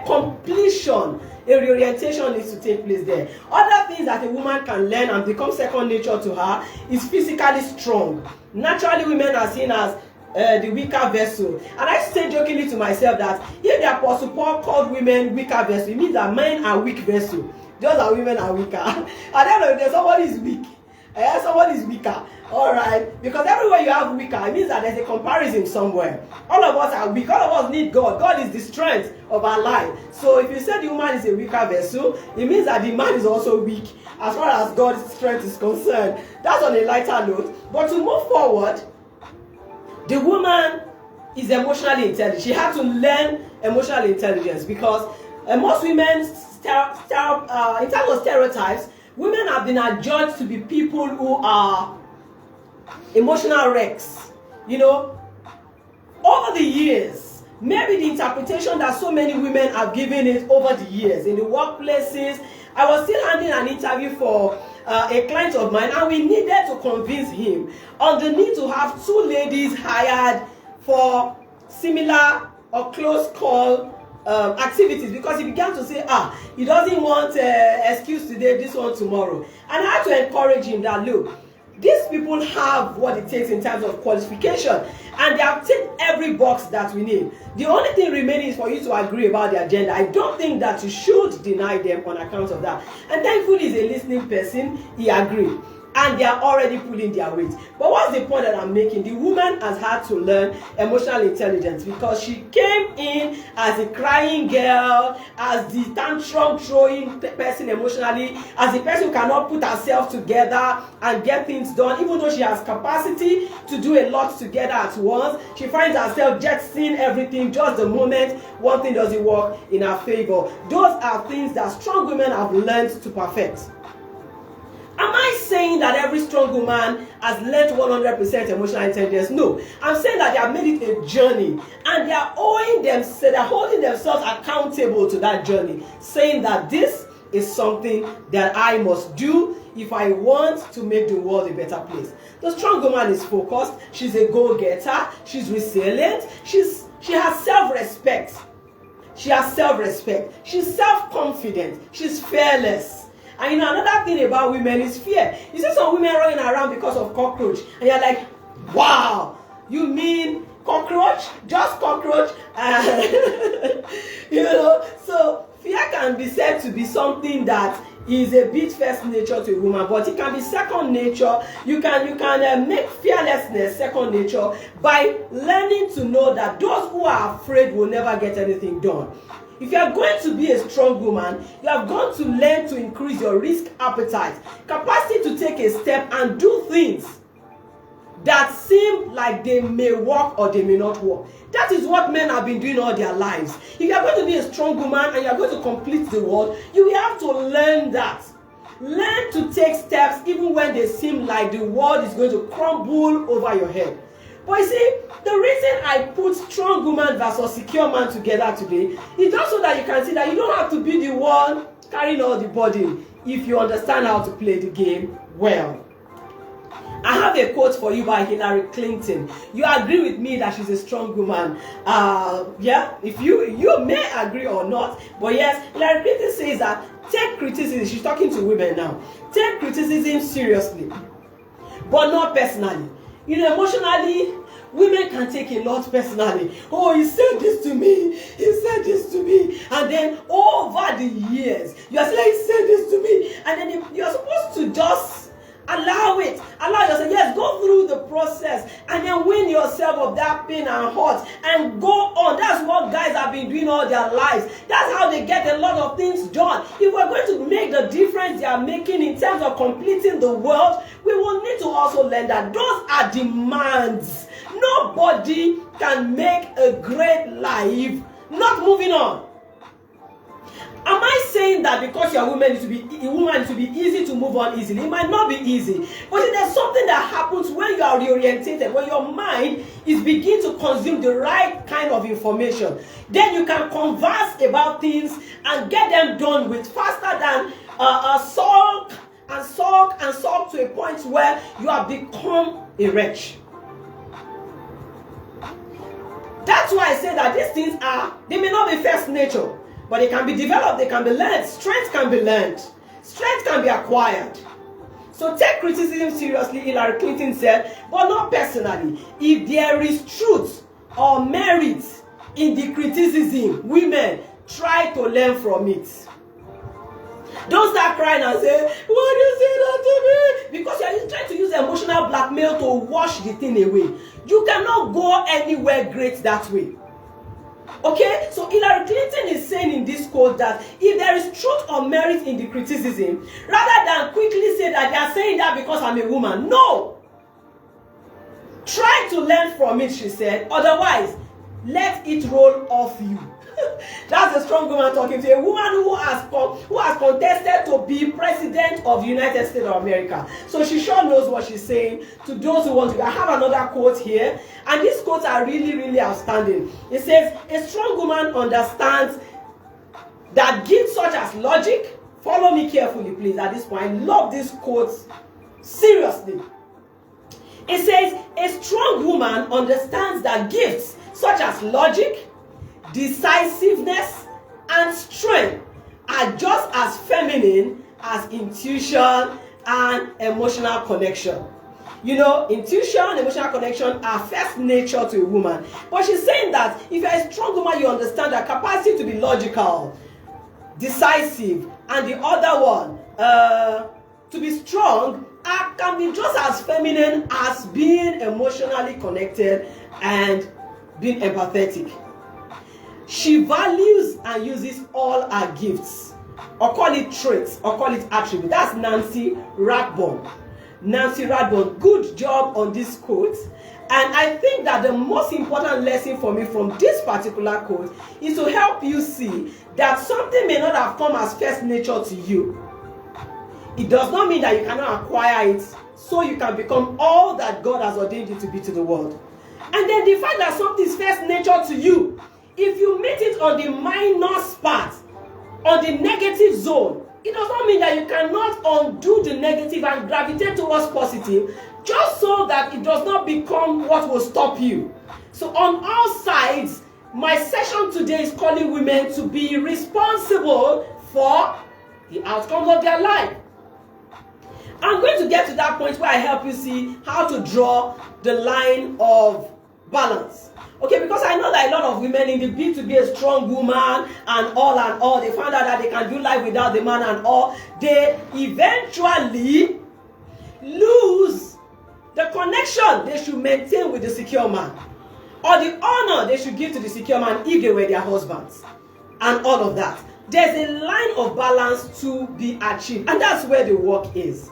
completion. A reorientation needs to take place there. Other things that a woman can learn and become second nature to her is physically strong. Naturally, women are seen as the weaker vessel. And I say jokingly to myself that if the Apostle Paul called women weaker vessel, it means that men are weak vessel. Just that women are weaker. I don't know if there's somebody is weak. Somebody is weaker. Alright. Because everywhere you have weaker, it means that there's a comparison somewhere. All of us are weak. All of us need God. God is the strength of our life. So if you say the woman is a weaker vessel, it means that the man is also weak as far as God's strength is concerned. That's on a lighter note. But to move forward, the woman is emotionally intelligent. She had to learn emotional intelligence because most women, in terms of stereotypes, women have been adjudged to be people who are emotional wrecks. You know, over the years, maybe the interpretation that so many women have given it over the years in the workplaces. I was still handling an interview for a client of mine, and we needed to convince him on the need to have two ladies hired for similar or close call activities, because he began to say, he doesn't want excuse today, this one tomorrow. And I had to encourage him that, look, these people have what it takes in terms of qualification, and they have ticked every box that we need. The only thing remaining is for you to agree about the agenda. I don't think that you should deny them on account of that. And thankfully, he's a listening person. He agreed. and they are already pulling their weight. But what's the point that I'm making? The woman has had to learn emotional intelligence because she came in as a crying girl, as the tantrum throwing person emotionally, as the person who cannot put herself together and get things done. Even though she has capacity to do a lot together at once, she finds herself jettisoning everything just the moment one thing doesn't work in her favor. Those are things that strong women have learned to perfect. Am I saying that every strong woman has learned 100% emotional intelligence? No. I'm saying that they have made it a journey and they are holding themselves accountable to that journey, saying that this is something that I must do if I want to make the world a better place. The strong woman is focused, she's a go-getter, she's resilient, she has self-respect. She has self-respect, she's self-confident, she's fearless. And another thing about women is fear. You see some women running around because of cockroach, and you're like, wow, you mean cockroach? Just cockroach? So fear can be said to be something that is a bit first nature to a woman, but it can be second nature. You can make fearlessness second nature by learning to know that those who are afraid will never get anything done. If you are going to be a strong woman, you have got to learn to increase your risk appetite, capacity to take a step and do things that seem like they may work or they may not work. That is what men have been doing all their lives. If you are going to be a strong woman and you are going to complete the world, you will have to learn that. Learn to take steps even when they seem like the world is going to crumble over your head. But you see, the reason I put strong woman versus secure man together today is just so that you can see that you don't have to be the one carrying all the burden if you understand how to play the game well. I have a quote for you by Hillary Clinton. You agree with me that she's a strong woman? Yeah, if you may agree or not, but yes, Hillary Clinton says that take criticism. She's talking to women now. Take criticism seriously, but not personally. Emotionally, women can take a lot personally. Oh, he said this to me. He said this to me. And then over the years, you are saying, he said this to me. And then you are supposed to just allow it. Allow yourself, yes, go through the process and then win yourself of that pain and hurt and go on. That's what guys have been doing all their lives. That's how they get a lot of things done. If we're going to make the difference they are making in terms of completing the world, we will need to also learn that those are demands. Nobody can make a great life not moving on. Am I saying that because you're a woman, to be easy to move on easily? It might not be easy. But there's something that happens when you are reorientated, when your mind is beginning to consume the right kind of information. Then you can converse about things and get them done with faster than sulk to a point where you have become a wretch. That's why I say that these things they may not be first nature, but they can be developed, they can be learned. Strength can be learned. Strength can be acquired. So take criticism seriously, Hillary Clinton said, but not personally. If there is truth or merit in the criticism, women, try to learn from it. Don't start crying and say, why do you say that to me? Because you are trying to use emotional blackmail to wash the thing away. You cannot go anywhere great that way. Okay, so Hillary Clinton is saying in this quote that if there is truth or merit in the criticism, rather than quickly say that they are saying that because I'm a woman, no. Try to learn from it, she said. Otherwise, let it roll off you. That's a strong woman talking to a woman who has contested to be president of the United States of America. So she sure knows what she's saying to those who want to. I have another quote here, and these quotes are really, really outstanding. It says, a strong woman understands that gifts such as logic, follow me carefully please at this point, I love these quotes seriously. It says, a strong woman understands that gifts such as logic, decisiveness, and strength are just as feminine as intuition and emotional connection. Intuition, emotional connection are first nature to a woman. But she's saying that if you're a strong woman, you understand that capacity to be logical, decisive, and the other one, to be strong can be just as feminine as being emotionally connected and being empathetic. She values and uses all her gifts, or call it traits, or call it attributes. That's Nancy Rathbone. Nancy Rathbone, good job on this quote. And I think that the most important lesson for me from this particular quote is to help you see that something may not have come as first nature to you. It does not mean that you cannot acquire it so you can become all that God has ordained you to be to the world. And then the fact that something is first nature to you, if you meet it on the minus part, on the negative zone, it does not mean that you cannot undo the negative and gravitate towards positive, just so that it does not become what will stop you. So on all sides, my session today is calling women to be responsible for the outcomes of their life. I'm going to get to that point where I help you see how to draw the line of balance. Okay, because I know that a lot of women in the bid to be a strong woman and all, they found out that they can do life without the man and all, they eventually lose the connection they should maintain with the secure man, or the honor they should give to the secure man if they were their husbands, and all of that. There's a line of balance to be achieved, and that's where the work is.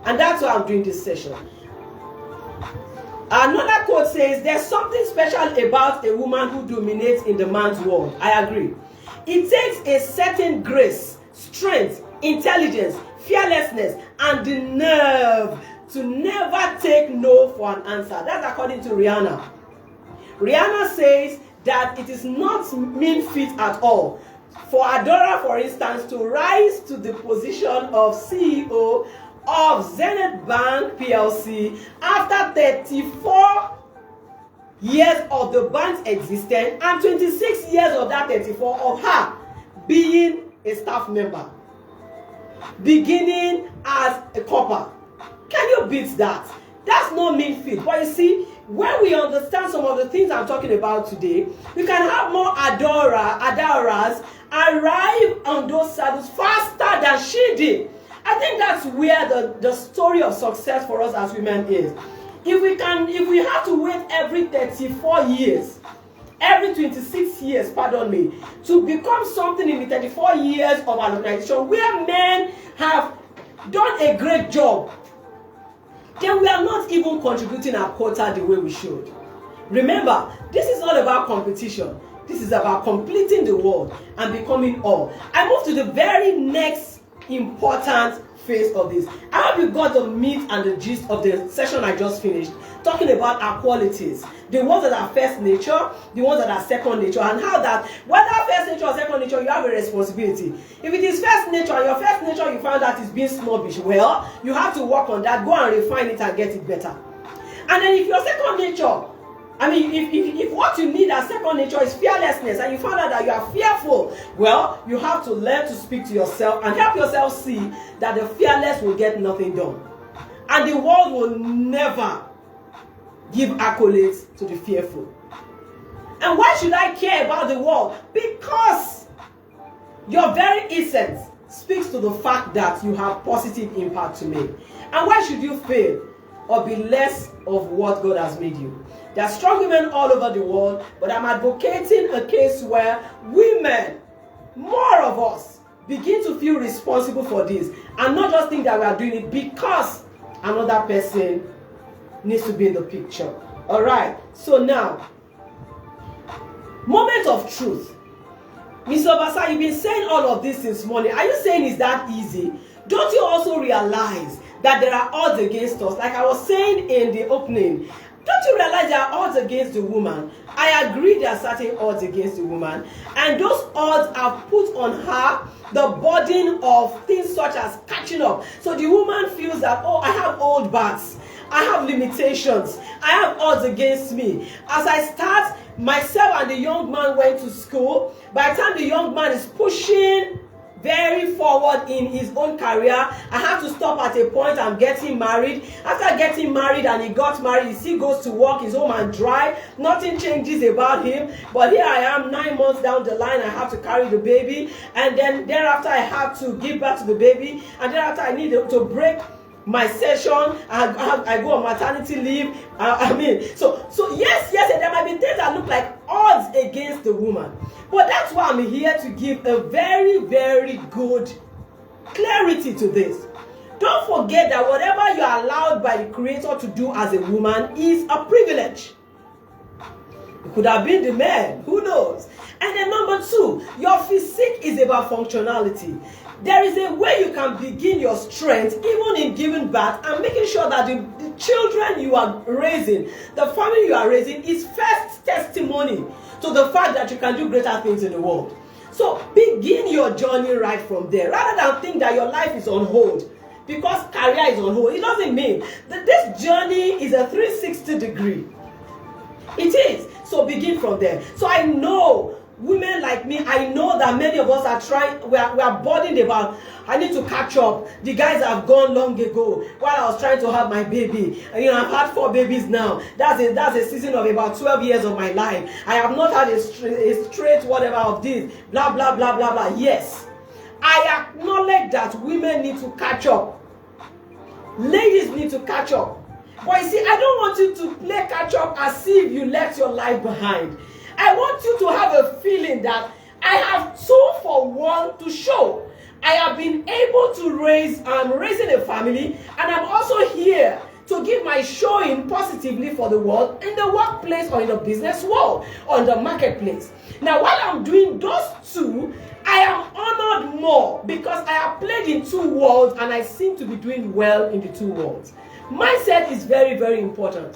And that's why I'm doing this session. Another quote says, there's something special about a woman who dominates in the man's world. I agree. It takes a certain grace, strength, intelligence, fearlessness, and the nerve to never take no for an answer. That's according to Rihanna. Rihanna says that it is not mean feat at all for Adora, for instance, to rise to the position of CEO of Zenith Bank PLC after 34 years of the bank's existence and 26 years of that 34 of her being a staff member, beginning as a copper. Can you beat that? That's not mean feat. But you see, when we understand some of the things I'm talking about today, we can have more adoras arrive on those saddles faster than she did. I think that's where the story of success for us as women is. If we have to wait every 34 years, every 26 years, pardon me, to become something in the 34 years of an organization where men have done a great job, then we are not even contributing our quota the way we should. Remember, this is not about competition. This is about completing the world and becoming all. I move to the very next important phase of this. I hope you got the meat and the gist of the session I just finished, talking about our qualities, the ones that are first nature, the ones that are second nature, and how that whether first nature or second nature, you have a responsibility. If it is first nature and your first nature you found that is being snobbish, well, you have to work on that, go and refine it and get it better. And then if your second nature, if what you need as second nature is fearlessness, and you found out that you are fearful, well, you have to learn to speak to yourself and help yourself see that the fearless will get nothing done. And the world will never give accolades to the fearful. And why should I care about the world? Because your very essence speaks to the fact that you have positive impact to make. And why should you fail or be less of what God has made you? There are strong women all over the world, but I'm advocating a case where women, more of us, begin to feel responsible for this and not just think that we are doing it because another person needs to be in the picture. All right, so now, moment of truth. Ms. Obasa, you've been saying all of this since morning. Are you saying it's that easy? Don't you also realize that there are odds against us? Like I was saying in the opening, don't you realize there are odds against the woman? I agree there are certain odds against the woman, and those odds have put on her the burden of things such as catching up. So the woman feels that, oh, I have old bats, I have limitations, I have odds against me. As I start, myself and the young man went to school. By the time the young man is pushing very forward in his own career, I have to stop at a point. I'm getting married. After getting married and he got married, he still goes to work, his home and dry. Nothing changes about him. But here I am 9 months down the line, I have to carry the baby. And then thereafter I have to give birth to the baby. And thereafter I need to break my session, I go on maternity leave. So yes, there might be things that look like odds against the woman. But that's why I'm here to give a very, very good clarity to this. Don't forget that whatever you are allowed by the Creator to do as a woman is a privilege. It could have been the man, who knows? And then number 2, your physique is about functionality. There is a way you can begin your strength even in giving birth and making sure that the children you are raising, the family you are raising, is first testimony to the fact that you can do greater things in the world. So begin your journey right from there, rather than think that your life is on hold because career is on hold. It doesn't mean that this journey is a 360 degree. It is. So begin from there. So I know women like me, I know that many of us are trying, we are burdened about, I need to catch up. The guys have gone long ago while I was trying to have my baby. And I've had 4 babies now. That's a season of about 12 years of my life. I have not had a straight whatever of this. Blah, blah, blah, blah, blah. Yes. I acknowledge that women need to catch up. Ladies need to catch up. But you see, I don't want you to play catch up as if you left your life behind. I want you to have a feeling that I have 2 for 1 to show. I have been able to I'm raising a family, and I'm also here to give my showing positively for the world in the workplace or in the business world or in the marketplace. Now, while I'm doing those 2, I am honored more because I have played in 2 worlds and I seem to be doing well in the 2 worlds. Mindset is very, very important.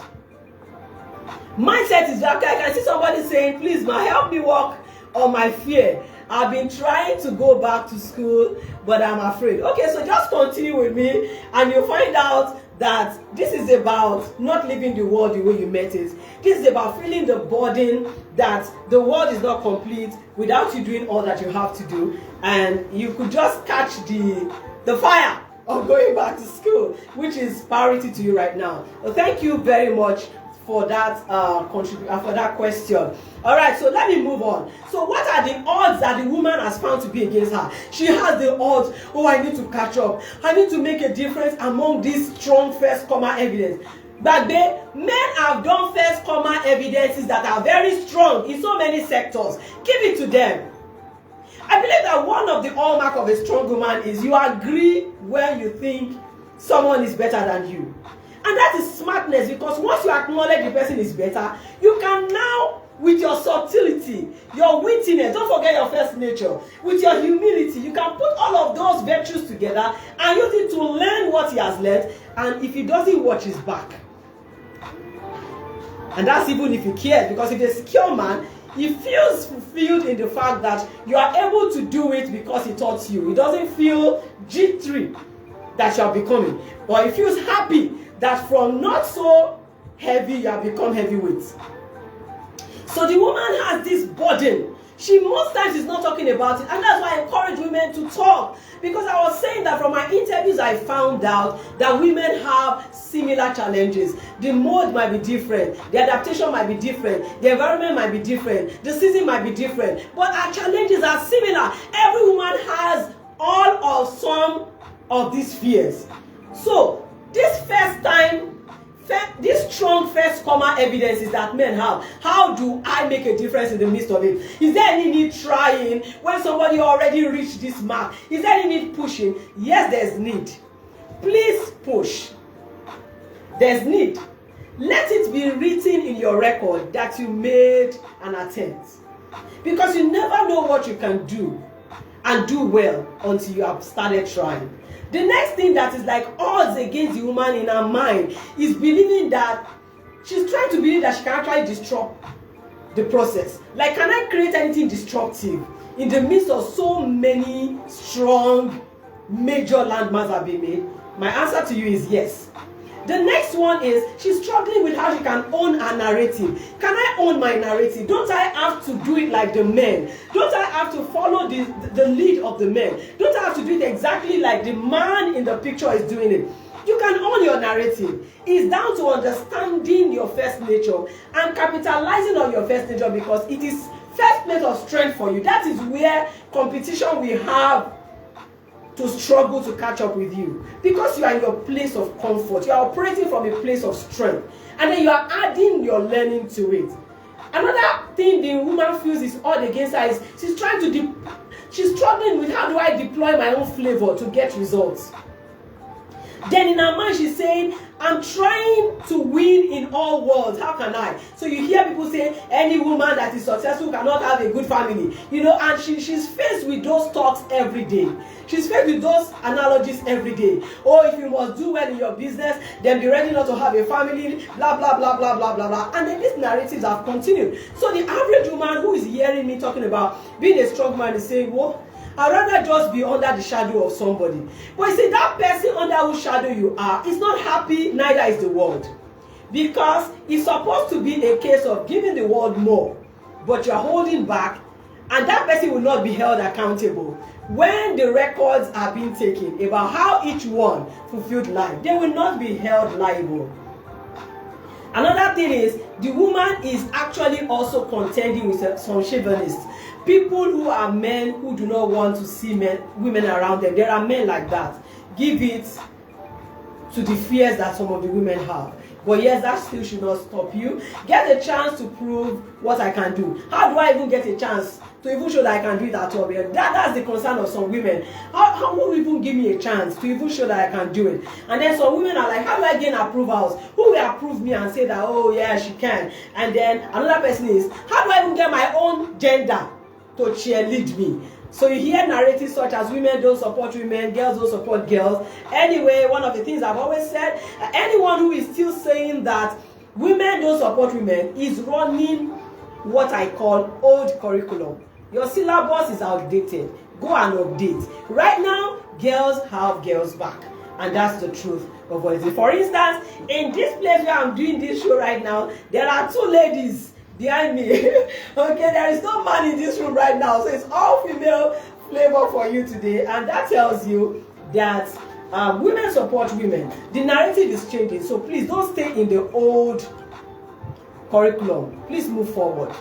Mindset is, okay, I can see somebody saying, please, ma, help me work on my fear. I've been trying to go back to school, but I'm afraid. Okay, so just continue with me and you'll find out that this is about not living the world the way you met it. This is about feeling the burden that the world is not complete without you doing all that you have to do. And you could just catch the fire of going back to school, which is priority to you right now. Well, thank you very much for that for that question. All right, so let me move on. So what are the odds that the woman has found to be against her? She has the odds, oh, I need to catch up. I need to make a difference among these strong first comma evidence. Back then, men have done first comma evidences that are very strong in so many sectors. Give it to them. I believe that one of the hallmark of a strong woman is you agree when you think someone is better than you. And that is smartness, because once you acknowledge the person is better, you can now, with your subtlety, your wittiness, don't forget your first nature, with your humility, you can put all of those virtues together and use it to learn what he has learned. And if he doesn't watch his back, and that's even if he cares, because if a secure man, he feels fulfilled in the fact that you are able to do it because he taught you. He doesn't feel jittery that you are becoming, or he feels happy that from not so heavy you have become heavyweight. So the woman has this burden. She most times is not talking about it, and that's why I encourage women to talk. Because I was saying that from my interviews, I found out that women have similar challenges. The mode might be different, the adaptation might be different, the environment might be different, the season might be different, but our challenges are similar. Every woman has all or some of these fears. So this strong first comma evidences that men have. How do I make a difference in the midst of it? Is there any need trying when somebody already reached this mark? Is there any need pushing? Yes, there's need. Please push. There's need. Let it be written in your record that you made an attempt. Because you never know what you can do and do well until you have started trying. The next thing that is like odds against the woman in her mind is believing that she's trying to believe that she can actually disrupt the process. Like, can I create anything disruptive in the midst of so many strong major landmarks have been made? My answer to you is yes. The next one is she's struggling with how she can own her narrative. Can I own my narrative? Don't I have to do it like the men? Don't I have to follow the lead of the men? Don't I have to do it exactly like the man in the picture is doing it? You can own your narrative. It's down to understanding your first nature and capitalizing on your first nature, because it is first place of strength for you. That is where competition will have to struggle to catch up with you, because you are in your place of comfort. You are operating from a place of strength, and then you are adding your learning to it. Another thing the woman feels is odd against her is she's struggling with, how do I deploy my own flavor to get results? Then in her mind she's saying, I'm trying to win in all worlds. How can I? So you hear people say any woman that is successful cannot have a good family. And she's faced with those talks every day. She's faced with those analogies every day. Oh, if you must do well in your business, then be ready not to have a family, blah, blah, blah, blah, blah, blah, blah. And then these narratives have continued. So the average woman who is hearing me talking about being a strong man is saying, well, I'd rather just be under the shadow of somebody. But you see, that person under whose shadow you are is not happy, neither is the world. Because it's supposed to be a case of giving the world more, but you're holding back, and that person will not be held accountable. When the records are being taken about how each one fulfilled life, they will not be held liable. Another thing is, the woman is actually also contending with some chauvinists. People who are men who do not want to see women around them. There are men like that. Give it to the fears that some of the women have. But yes, that still should not stop you. Get a chance to prove what I can do. How do I even get a chance to even show that I can do it at all? That's the concern of some women. How will even give me a chance to even show that I can do it? And then some women are like, how do I gain approvals? Who will approve me and say that, oh yeah, she can? And then another person is, how do I even get my own gender to cheerlead me? So you hear narratives such as women don't support women, girls don't support girls. Anyway, one of the things I've always said, anyone who is still saying that women don't support women is running what I call old curriculum. Your syllabus is outdated. Go and update. Right now, girls have girls back. And that's the truth of what it is. For instance, in this place where I'm doing this show right now, there are two ladies behind me. Okay, there is no man in this room right now, so it's all female flavor for you today, and that tells you that women support women. The narrative is changing, so please don't stay in the old curriculum. Please move forward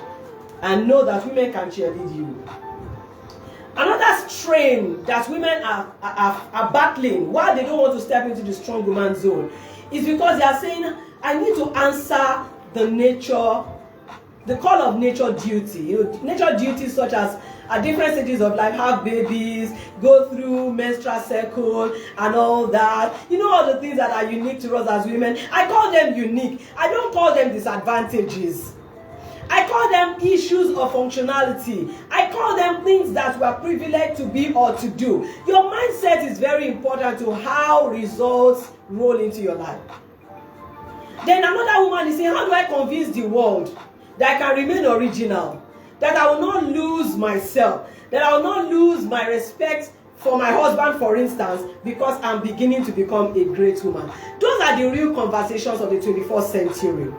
and know that women can cheerlead you. Another strain that women are battling while they don't want to step into the strong woman zone is because they are saying, I need to answer the call of nature duty. Nature duties such as at different stages of life, have babies, go through menstrual cycle and all that. All the things that are unique to us as women. I call them unique. I don't call them disadvantages. I call them issues of functionality. I call them things that we are privileged to be or to do. Your mindset is very important to how results roll into your life. Then another woman is saying, how do I convince the world that I can remain original, that I will not lose myself, that I will not lose my respect for my husband, for instance, because I'm beginning to become a great woman? Those are the real conversations of the 21st century.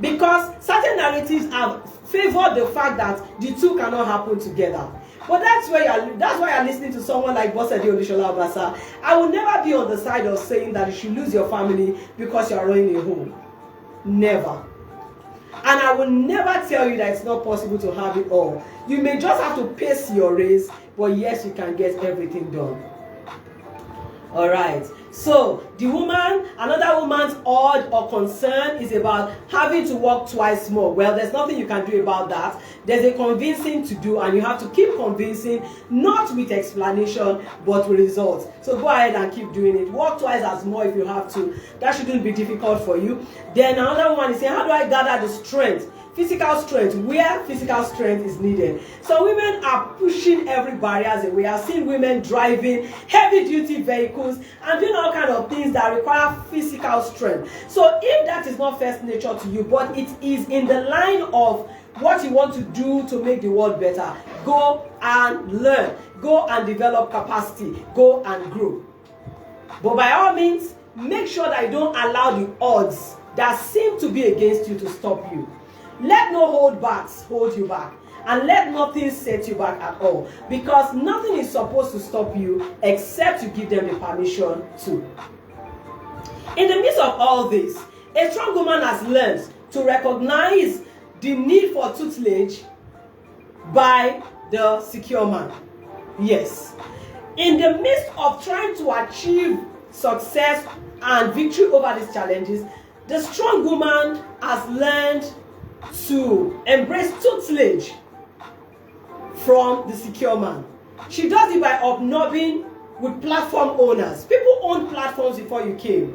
Because certain narratives have favored the fact that the two cannot happen together. But that's why you're listening to someone like Olusola-Obasa. I will never be on the side of saying that you should lose your family because you're running a home. Never. And I will never tell you that it's not possible to have it all. You may just have to pace your race, but yes, you can get everything done. All right. So another woman's odd or concern is about having to work twice more. Well, there's nothing you can do about that. There's a convincing to do, and you have to keep convincing, not with explanation, but with results. So go ahead and keep doing it. Work twice as more if you have to. That shouldn't be difficult for you. Then another one is saying, how do I gather the strength? Physical strength, where physical strength is needed. So women are pushing every barriers away. I've seen women driving heavy duty vehicles and doing all kinds of things that require physical strength. So if that is not first nature to you, but it is in the line of what you want to do to make the world better, go and learn. Go and develop capacity. Go and grow. But by all means, make sure that you don't allow the odds that seem to be against you to stop you. Let no holdbacks hold you back, and let nothing set you back at all, because nothing is supposed to stop you except you give them the permission to. In the midst of all this, a strong woman has learned to recognize the need for tutelage by the secure man. Yes. In the midst of trying to achieve success and victory over these challenges, the strong woman has learned to embrace tutelage from the secure man. She does it by hobnobbing with platform owners. People owned platforms before you came.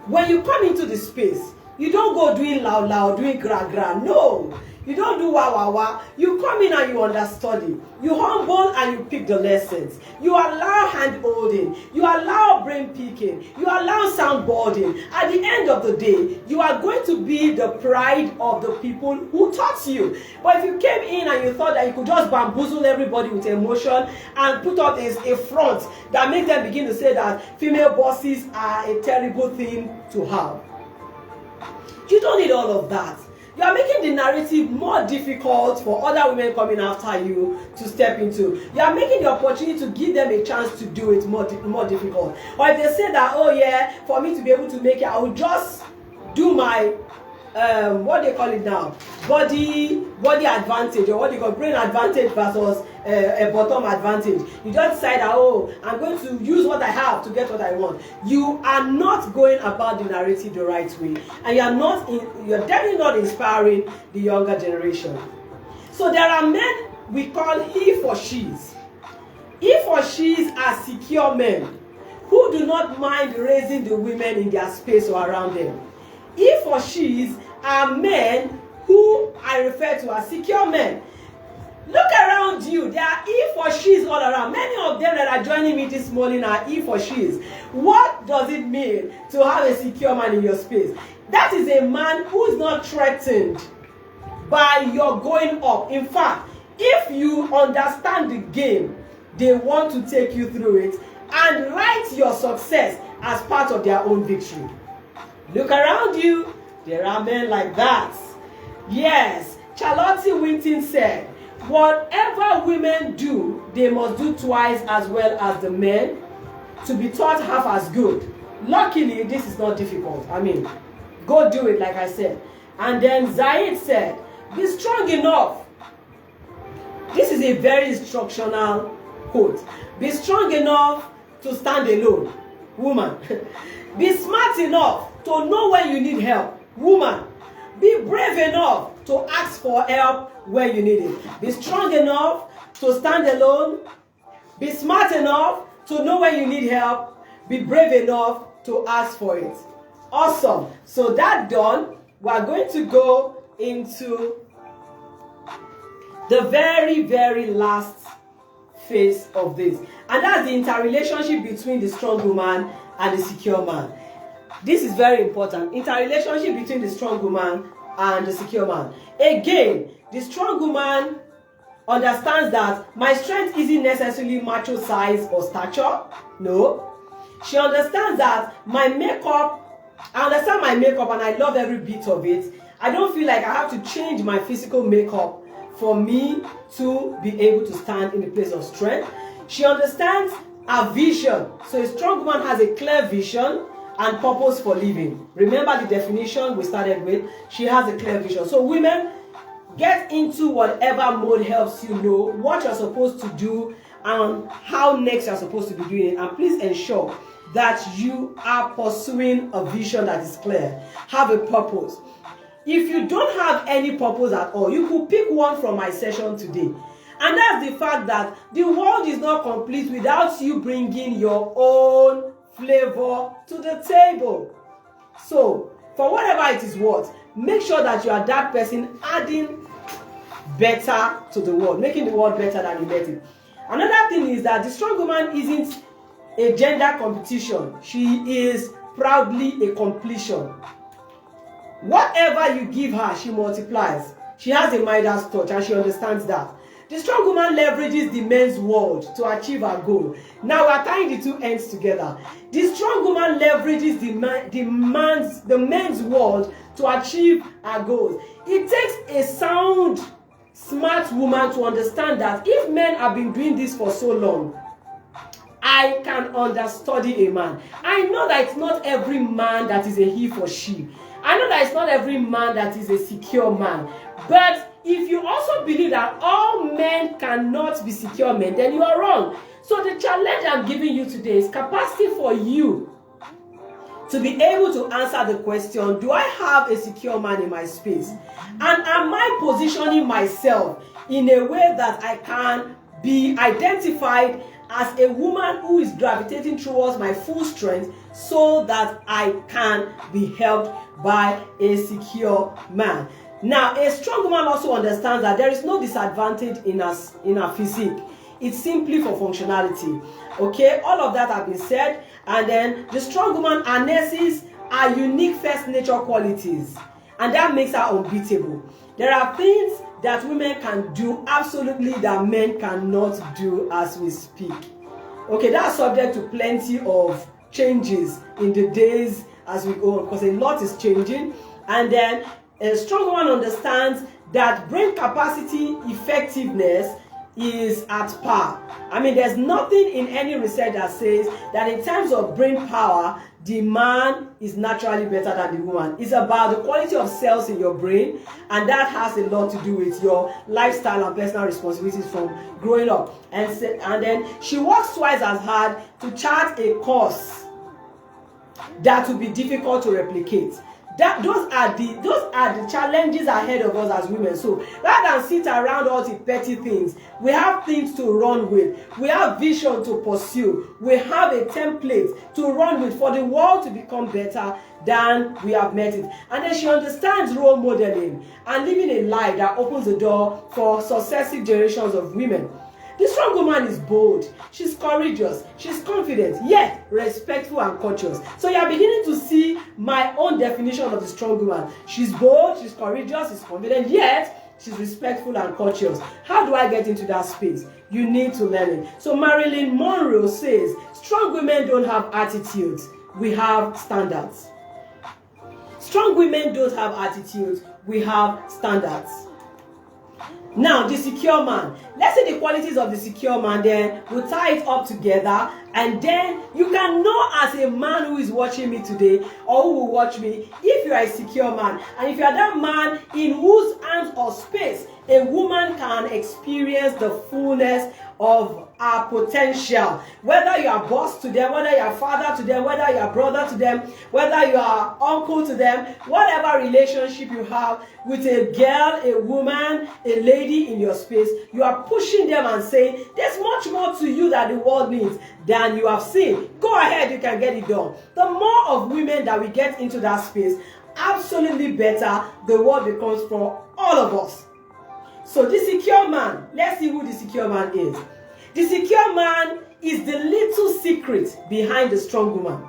When you come into the space, you don't go doing loud, doing gra. No. You don't do wah. You come in and you understudy. You humble and you pick the lessons. You allow hand holding. You allow brain picking. You allow soundboarding. At the end of the day, you are going to be the pride of the people who taught you. But if you came in and you thought that you could just bamboozle everybody with emotion and put up a front that makes them begin to say that female bosses are a terrible thing to have, you don't need all of that. You are making the narrative more difficult for other women coming after you to step into. You are making the opportunity to give them a chance to do it more difficult. Or if they say that, oh yeah, for me to be able to make it, I will just do my what they call it now, body advantage, or what they call brain advantage versus a bottom advantage. You just decide that, oh, I'm going to use what I have to get what I want. You are not going about the narrative the right way, and you're definitely not inspiring the younger generation. So there are men we call he for she's. He for she's are secure men who do not mind raising the women in their space or around them. He for she's are men who I refer to as secure men. Look around you. There are he for she's all around. Many of them that are joining me this morning are he for she's. What does it mean to have a secure man in your space? That is a man who is not threatened by your going up. In fact, if you understand the game, they want to take you through it and write your success as part of their own victory. Look around you. There are men like that. Yes, Charlotte Winton said, whatever women do, they must do twice as well as the men to be taught half as good. Luckily, this is not difficult. I mean, go do it like I said. And then Zaid said, be strong enough. This is a very instructional quote. Be strong enough to stand alone, woman. Be smart enough to know when you need help, woman. Be brave enough to ask for help when you need it. Be strong enough to stand alone. Be smart enough to know when you need help. Be brave enough to ask for it. Awesome. So that done, we are going to go into the very, very last phase of this. And that's the interrelationship between the strong woman and the secure man. This is very important. Interrelationship between the strong woman and the secure man. Again, the strong woman understands that my strength isn't necessarily macho size or stature. No. She understands that I understand my makeup and I love every bit of it. I don't feel like I have to change my physical makeup for me to be able to stand in the place of strength. She understands her vision. So a strong woman has a clear vision and purpose for living. Remember the definition we started with. She has a clear vision. So women, get into whatever mode helps you know what you're supposed to do and how next you're supposed to be doing it. And please ensure that you are pursuing a vision that is clear. Have a purpose. If you don't have any purpose at all, you could pick one from my session today. And that's the fact that the world is not complete without you bringing your own flavor to the table. So, for whatever it is worth, make sure that you are that person adding better to the world, making the world better than you met it. Another thing is that the strong woman isn't a gender competition. She is proudly a completion. Whatever you give her, she multiplies. She has a Midas touch and she understands that. The strong woman leverages the men's world to achieve her goal. Now we are tying the two ends together. The strong woman leverages the men's world to achieve her goals. It takes a sound, smart woman to understand that if men have been doing this for so long, I can understudy a man. I know that it's not every man that is a he for she. I know that it's not every man that is a secure man. But if you also believe that all men cannot be secure men, then you are wrong. So the challenge I'm giving you today is capacity for you to be able to answer the question, do I have a secure man in my space? And am I positioning myself in a way that I can be identified as a woman who is gravitating towards my full strength so that I can be helped by a secure man? Now, a strong woman also understands that there is no disadvantage in her physique. It's simply for functionality. Okay, all of that have been said. And then the strong woman harnesses her unique first nature qualities, and that makes her unbeatable. There are things that women can do absolutely that men cannot do as we speak. Okay, that's subject to plenty of changes in the days as we go on, because a lot is changing. And then a strong woman understands that brain capacity effectiveness is at par. I mean, there's nothing in any research that says that in terms of brain power, the man is naturally better than the woman. It's about the quality of cells in your brain, and that has a lot to do with your lifestyle and personal responsibilities from growing up. And then she works twice as hard to chart a course that will be difficult to replicate. Those are the challenges ahead of us as women. So rather than sit around all the petty things, we have things to run with. We have vision to pursue. We have a template to run with for the world to become better than we have met it. And then she understands role modeling and living a life that opens the door for successive generations of women. The strong woman is bold, she's courageous, she's confident, yet respectful and courteous. So you are beginning to see my own definition of the strong woman. She's bold, she's courageous, she's confident, yet she's respectful and courteous. How do I get into that space? You need to learn it. So Marilyn Monroe says, strong women don't have attitudes, we have standards. Strong women don't have attitudes, we have standards. Now, the secure man. Let's say the qualities of the secure man, then we'll tie it up together, and then you can know as a man who is watching me today or who will watch me if you are a secure man. And if you are that man in whose hands or space a woman can experience the fullness of her potential. Whether you are boss to them, whether you are father to them, whether you are brother to them, whether you are uncle to them, whatever relationship you have with a girl, a woman, a lady in your space, you are pushing them and saying, there's much more to you that the world needs than you have seen. Go ahead, you can get it done. The more of women that we get into that space, absolutely better the world becomes for all of us. So the secure man, let's see who the secure man is. The secure man is the little secret behind the strong woman.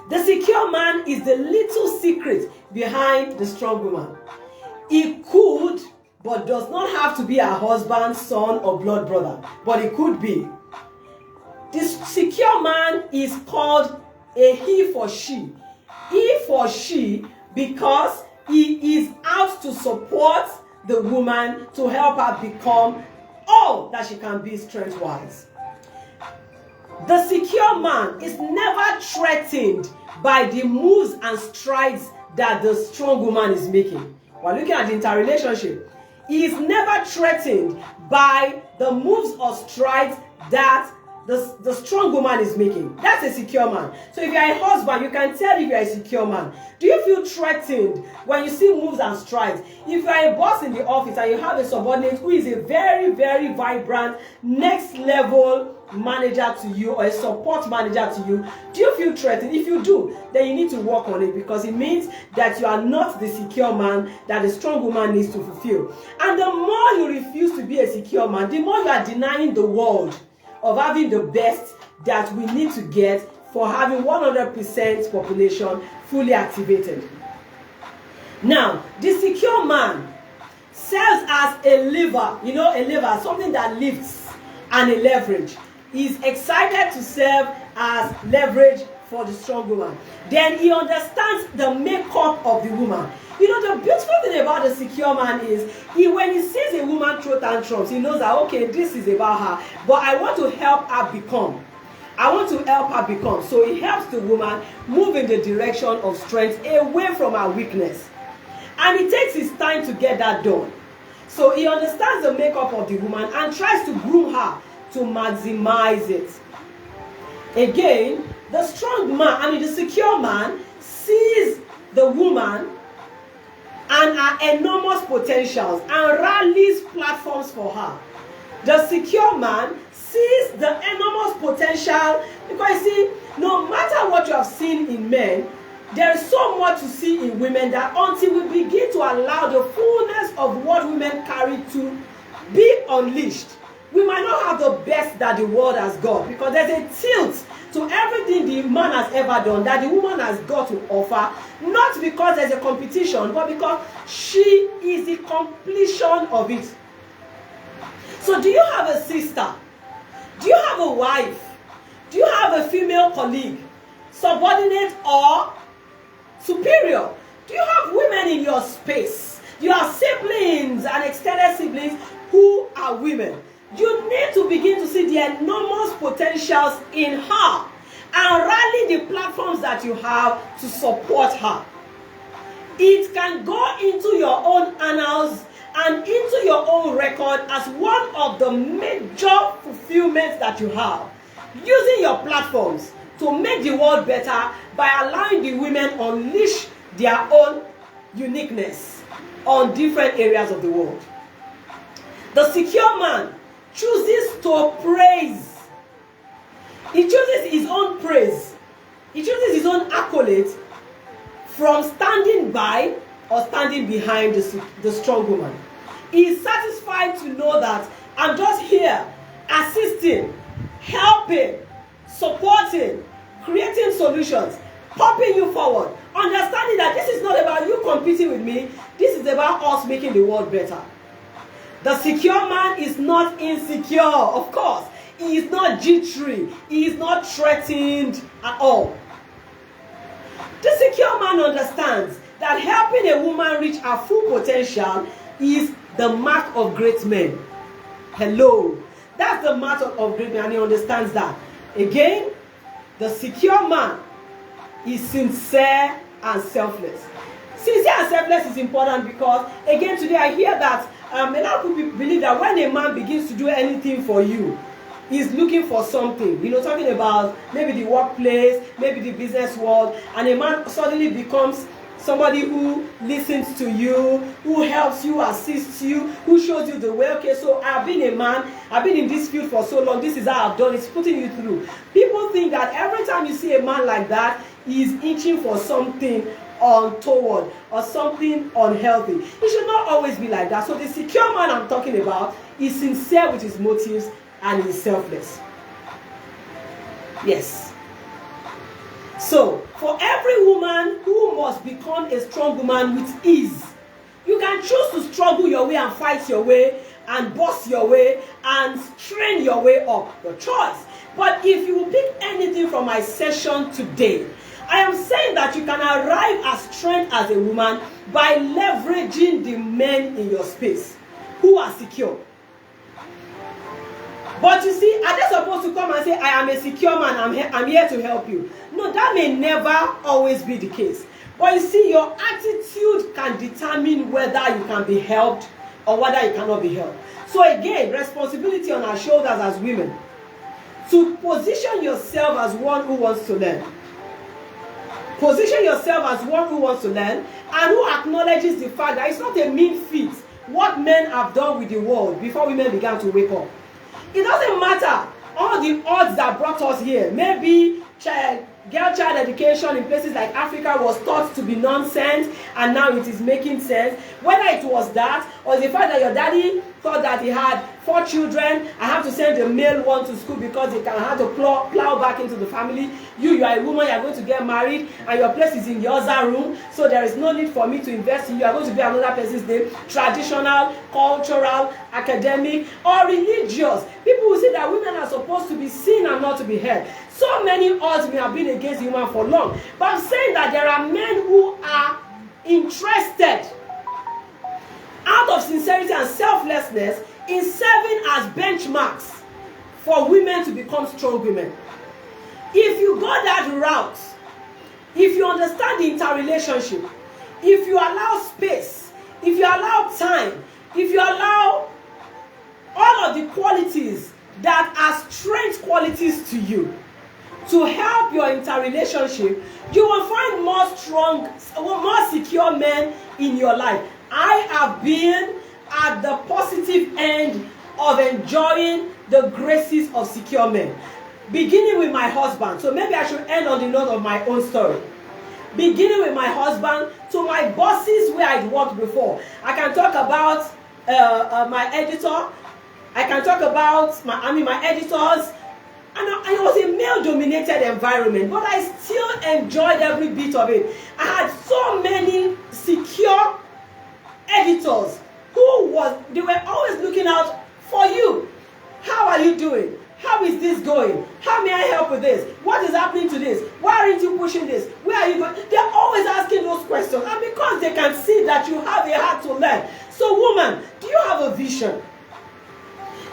The secure man is the little secret behind the strong woman. He could, but does not have to be her husband, son, or blood brother. But it could be. This secure man is called a he for she. He for she because he is out to support the woman to help her become all that she can be strength-wise. The secure man is never threatened by the moves and strides that the strong woman is making. While looking at the interrelationship, he is never threatened by the moves or strides that the strong woman is making. That's a secure man. So if you are a husband, you can tell if you are a secure man. Do you feel threatened when you see moves and strides? If you are a boss in the office and you have a subordinate who is a very, very vibrant, next level manager to you or a support manager to you, do you feel threatened? If you do, then you need to work on it, because it means that you are not the secure man that the strong woman needs to fulfill. And the more you refuse to be a secure man, the more you are denying the world of having the best that we need to get for having 100% population fully activated. Now, the secure man serves as a lever, a lever, something that lifts, and a leverage. He's excited to serve as leverage for the strong woman. Then he understands the makeup of the woman. The beautiful thing about the secure man is, when he sees a woman throw tantrums, he knows that, okay, this is about her, but I want to help her become. So he helps the woman move in the direction of strength away from her weakness. And it takes his time to get that done. So he understands the makeup of the woman and tries to groom her to maximize it. Again, the strong man, the secure man, sees the woman and her enormous potentials and rallies platforms for her. The secure man sees the enormous potential, because you see, no matter what you have seen in men, there is so much to see in women that until we begin to allow the fullness of what women carry to be unleashed, we might not have the best that the world has got, because there's a tilt to everything the man has ever done that the woman has got to offer, not because there's a competition, but because she is the completion of it. So do you have a sister? Do you have a wife? Do you have a female colleague, subordinate or superior? Do you have women in your space? Do you have siblings and extended siblings who are women? You need to begin to see the enormous potentials in her and rally the platforms that you have to support her. It can go into your own annals and into your own record as one of the major fulfillments that you have. Using your platforms to make the world better by allowing the women unleash their own uniqueness on different areas of the world. The secure man chooses to praise. He chooses his own praise. He chooses his own accolades from standing by or standing behind the strong woman. He is satisfied to know that I'm just here assisting, helping, supporting, creating solutions, popping you forward, understanding that this is not about you competing with me, this is about us making the world better. The secure man is not insecure, of course. He is not jittery. He is not threatened at all. The secure man understands that helping a woman reach her full potential is the mark of great men. Hello. That's the mark of great men, and he understands that. Again, the secure man is sincere and selfless. Sincere and selfless is important because, again, today I hear that a lot of people believe that when a man begins to do anything for you, he's looking for something. Talking about maybe the workplace, maybe the business world, and a man suddenly becomes somebody who listens to you, who helps you, assists you, who shows you the way. Okay, so I've been a man, I've been in this field for so long, this is how I've done it, it's putting you through. People think that every time you see a man like that, he's itching for something untoward or something unhealthy. It should not always be like that. So the secure man I'm talking about is sincere with his motives and is selfless. Yes. So for every woman who must become a strong woman with ease, you can choose to struggle your way and fight your way and boss your way and strain your way up. Your choice. But if you pick anything from my session today, I am saying that you can arrive at strength as a woman by leveraging the men in your space who are secure. But you see, are they supposed to come and say, I am a secure man, I'm here to help you? No, that may never always be the case. But you see, your attitude can determine whether you can be helped or whether you cannot be helped. So again, responsibility on our shoulders as women to position yourself as one who wants to learn. Position yourself as one who wants to learn and who acknowledges the fact that it's not a mean feat what men have done with the world before women began to wake up. It doesn't matter all the odds that brought us here. Maybe girl child education in places like Africa was thought to be nonsense and now it is making sense. Whether it was that or the fact that your daddy thought that he had 4 children, I have to send the male one to school because he can have to plow back into the family. You are a woman, you are going to get married and your place is in the other room, so there is no need for me to invest in you. You are going to be another person's name. Traditional, cultural, academic, or religious. People will say that women are supposed to be seen and not to be heard. So many odds may have been against the woman for long. But I'm saying that there are men who are interested out of sincerity and selflessness in serving as benchmarks for women to become strong women. If you go that route, if you understand the interrelationship, if you allow space, if you allow time, if you allow all of the qualities that are strength qualities to you to help your interrelationship, you will find more strong, more secure men in your life. I have been at the positive end of enjoying the graces of secure men, beginning with my husband. So maybe I should end on the note of my own story. Beginning with my husband to my bosses where I'd worked before. I can talk about my editor. I can talk about my editors. And it was a male-dominated environment, but I still enjoyed every bit of it. I had so many secure editors they were always looking out for you. How are you doing? How is this going? How may I help with this? What is happening to this? Why aren't you pushing this? Where are you going? They're always asking those questions. And because they can see that you have a heart to learn. So woman, do you have a vision?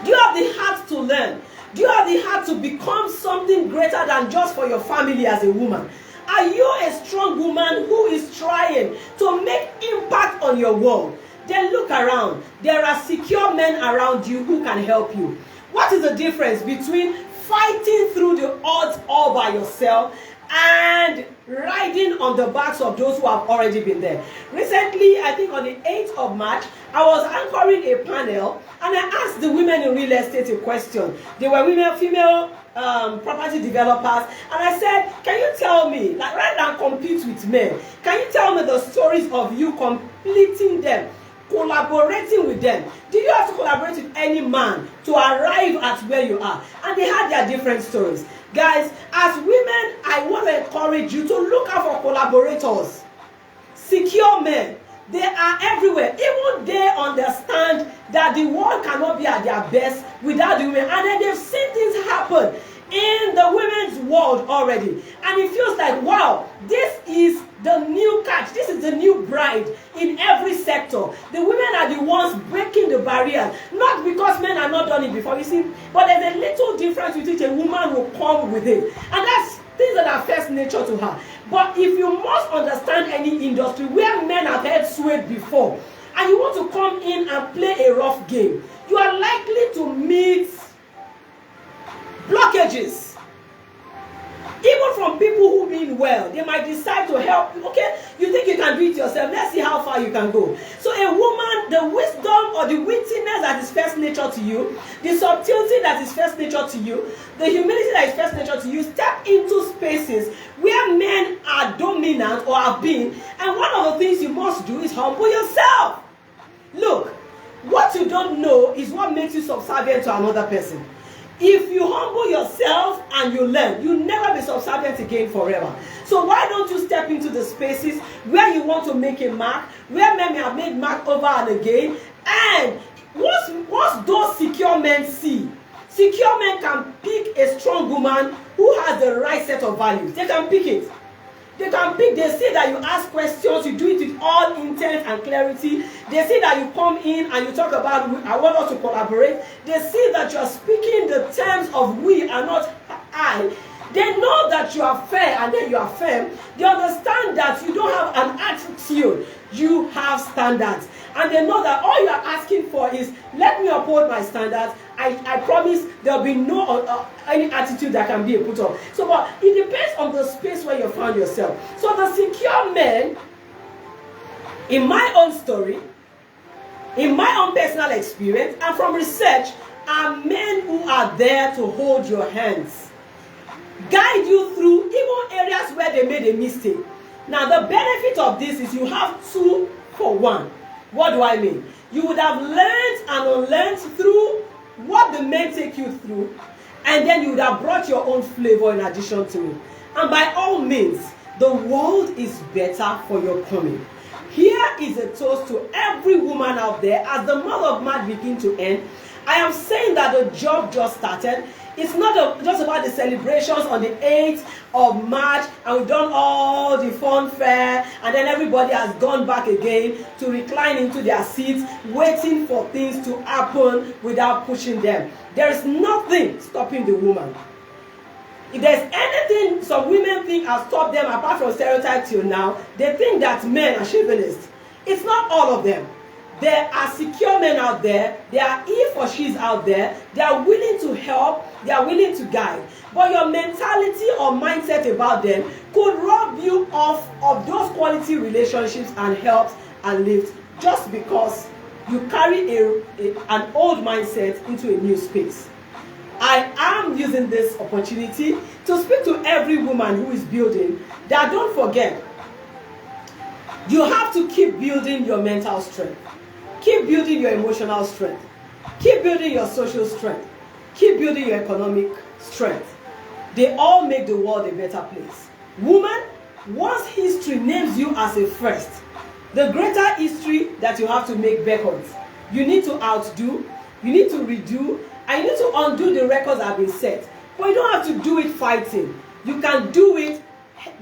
Do you have the heart to learn? Do you have the heart to become something greater than just for your family as a woman? Are you a strong woman who is trying to make impact on your world? Then look around. There are secure men around you who can help you. What is the difference between fighting through the odds all by yourself and riding on the backs of those who have already been there? Recently, I think on the 8th of March, I was anchoring a panel and I asked the women in real estate a question. They were female property developers, and I said, can you tell me, like rather than compete with men, can you tell me the stories of you completing them, collaborating with them? Did you have to collaborate with any man to arrive at where you are? And they had their different stories. Guys, as women, I want to encourage you to look out for collaborators, secure men. They are everywhere. Even they understand that the world cannot be at their best without the women. And then they've seen things happen in the women's world already. And it feels like, wow, this is the new catch. This is the new bride in every sector. The women are the ones breaking the barriers. Not because men have not done it before, you see. But there's a little difference with which a woman will come with it. And that's things that are first nature to her. But if you must understand any industry where men have had swayed before, and you want to come in and play a rough game, you are likely to meet blockages. Even from people who mean well, they might decide to help. Okay, you think you can do it yourself. Let's see how far you can go. So a woman, the wisdom or the wittiness that is first nature to you, the subtlety that is first nature to you, the humility that is first nature to you, step into spaces where men are dominant or have been. And one of the things you must do is humble yourself. Look, what you don't know is what makes you subservient to another person. If you humble yourself and you learn, you'll never be subservient again forever. So why don't you step into the spaces where you want to make a mark, where men may have made mark over and again, and once those secure men see, secure men can pick a strong woman who has the right set of values. They can pick it. They can pick, they say that you ask questions, you do it with all intent and clarity. They say that you come in and you talk about, I want us to collaborate. They see that you are speaking the terms of we and not I. They know that you are fair and then you are firm. They understand that you don't have an attitude, you have standards. And they know that all you are asking for is, let me uphold my standards. I promise there will be no any attitude that can be put on. So, but it depends on the space where you found yourself. So the secure men, in my own story, in my own personal experience, and from research, are men who are there to hold your hands, guide you through even areas where they made a mistake. Now, the benefit of this is you have 2 for 1. What do I mean? You would have learned and unlearned through what the men take you through, and then you would have brought your own flavor in addition to it. And by all means, the world is better for your coming. Here is a toast to every woman out there as the month of March begins to end. I am saying that the job just started. It's not just about the celebrations on the 8th of March and we've done all the fun fair and then everybody has gone back again to recline into their seats waiting for things to happen without pushing them. There is nothing stopping the woman. If there's anything some women think has stopped them apart from stereotype till now, they think that men are chauvinists. It's not all of them. There are secure men out there. There are he or she's out there. They are willing to help. They are willing to guide. But your mentality or mindset about them could rob you of those quality relationships and helps and lifts just because you carry an old mindset into a new space. I am using this opportunity to speak to every woman who is building that don't forget, you have to keep building your mental strength. Keep building your emotional strength. Keep building your social strength. Keep building your economic strength. They all make the world a better place. Woman, once history names you as a first, the greater history that you have to make beckons. You need to outdo, you need to redo, and you need to undo the records that have been set. But you don't have to do it fighting. You can do it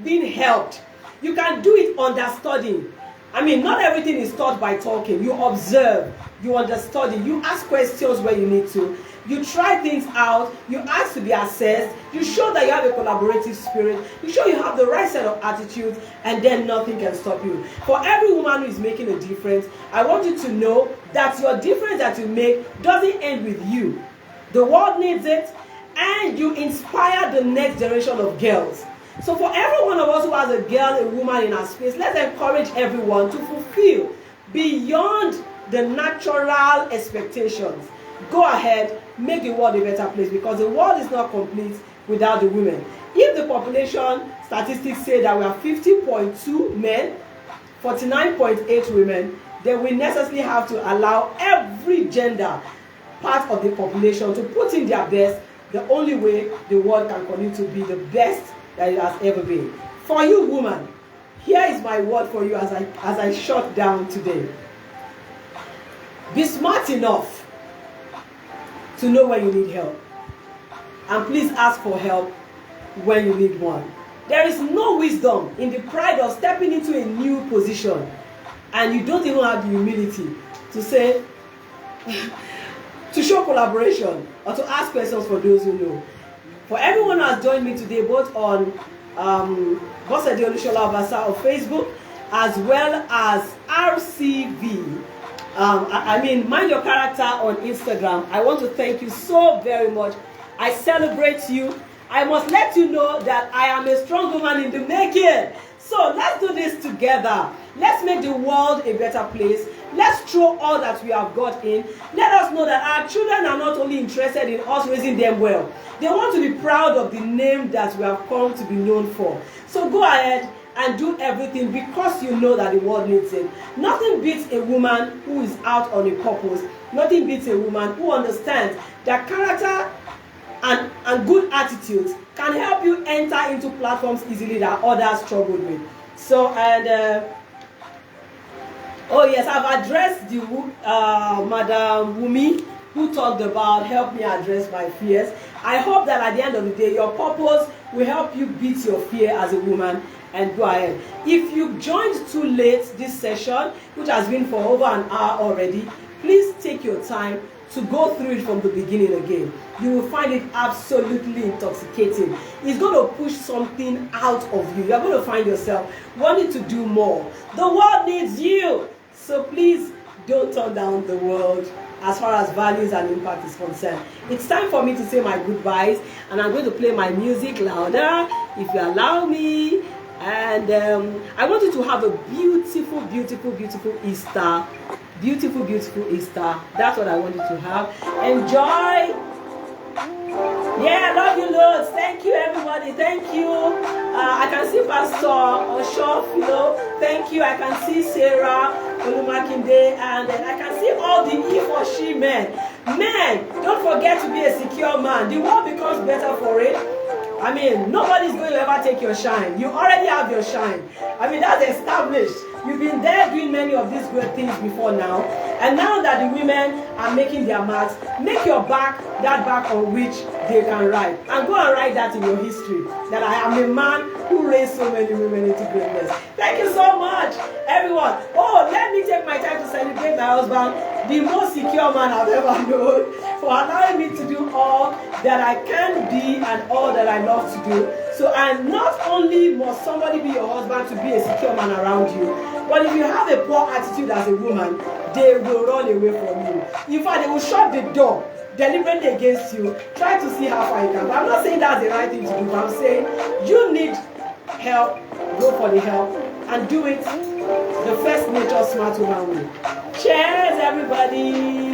being helped. You can do it understudying. I mean, not everything is taught by talking. You observe, you understudy, you ask questions where you need to. You try things out, you ask to be assessed, you show that you have a collaborative spirit, you show you have the right set of attitudes, and then nothing can stop you. For every woman who is making a difference, I want you to know that your difference that you make doesn't end with you. The world needs it, and you inspire the next generation of girls. So for every one of us who has a girl, a woman in our space, let's encourage everyone to fulfill beyond the natural expectations. Go ahead, make the world a better place, because the world is not complete without the women. If the population statistics say that we are 50.2 men, 49.8 women, then we necessarily have to allow every gender part of the population to put in their best. The only way the world can continue to be the best that it has ever been. For you, woman, here is my word for you as I shut down today. Be smart enough to know when you need help. And please ask for help when you need one. There is no wisdom in the pride of stepping into a new position and you don't even have the humility to say, to show collaboration or to ask questions for those who know. For everyone who has joined me today, both on Olusola-Obasa on Facebook as well as RCV, I mean, Mind Your Character on Instagram, I want to thank you so very much. I celebrate you. I must let you know that I am a strong woman in the making. So let's do this together. Let's make the world a better place. Let's throw all that we have got in. Let us know that our children are not only interested in us raising them well. They want to be proud of the name that we have come to be known for. So go ahead and do everything because you know that the world needs it. Nothing beats a woman who is out on a purpose. Nothing beats a woman who understands that character and good attitudes can help you enter into platforms easily that others struggle with. So, and oh yes, I've addressed the Madam Wumi who talked about help me address my fears. I hope that at the end of the day, your purpose will help you beat your fear as a woman and go ahead. If you joined too late this session, which has been for over an hour already, please take your time to go through it from the beginning again. You will find it absolutely intoxicating. It's going to push something out of you. You're going to find yourself wanting to do more. The world needs you. So please don't turn down the world as far as values and impact is concerned. It's time for me to say my goodbyes, and I'm going to play my music louder if you allow me. And I want you to have a beautiful, beautiful, beautiful Easter. Beautiful, beautiful Easter. That's what I want you to have. Enjoy. Yeah, I love you loads. Thank you, everybody. Thank you. I can see Pastor Oshof, you know. Thank you. I can see Sarah Olumakinde, and I can see all the he or she men. Men, don't forget to be a secure man. The world becomes better for it. I mean, nobody's going to ever take your shine. You already have your shine. I mean, that's established. You've been there doing many of these great things before now. And now that the women are making their marks, make your back that back on which they can ride. And go and write that in your history. That I am a man who raised so many women into greatness. Thank you so much, everyone. Oh, let me take my time to celebrate my husband, the most secure man I've ever known, for allowing me to do all that I can be and all that I love to do. So, and not only must somebody be your husband to be a secure man around you, But if you have a poor attitude as a woman, they will run away from you. In fact, they will shut the door deliberately against you, try to see how far you can go. I'm not saying that's the right thing to do, but I'm saying you need help, go for the help, and do it the first nature smart woman way. Cheers, everybody!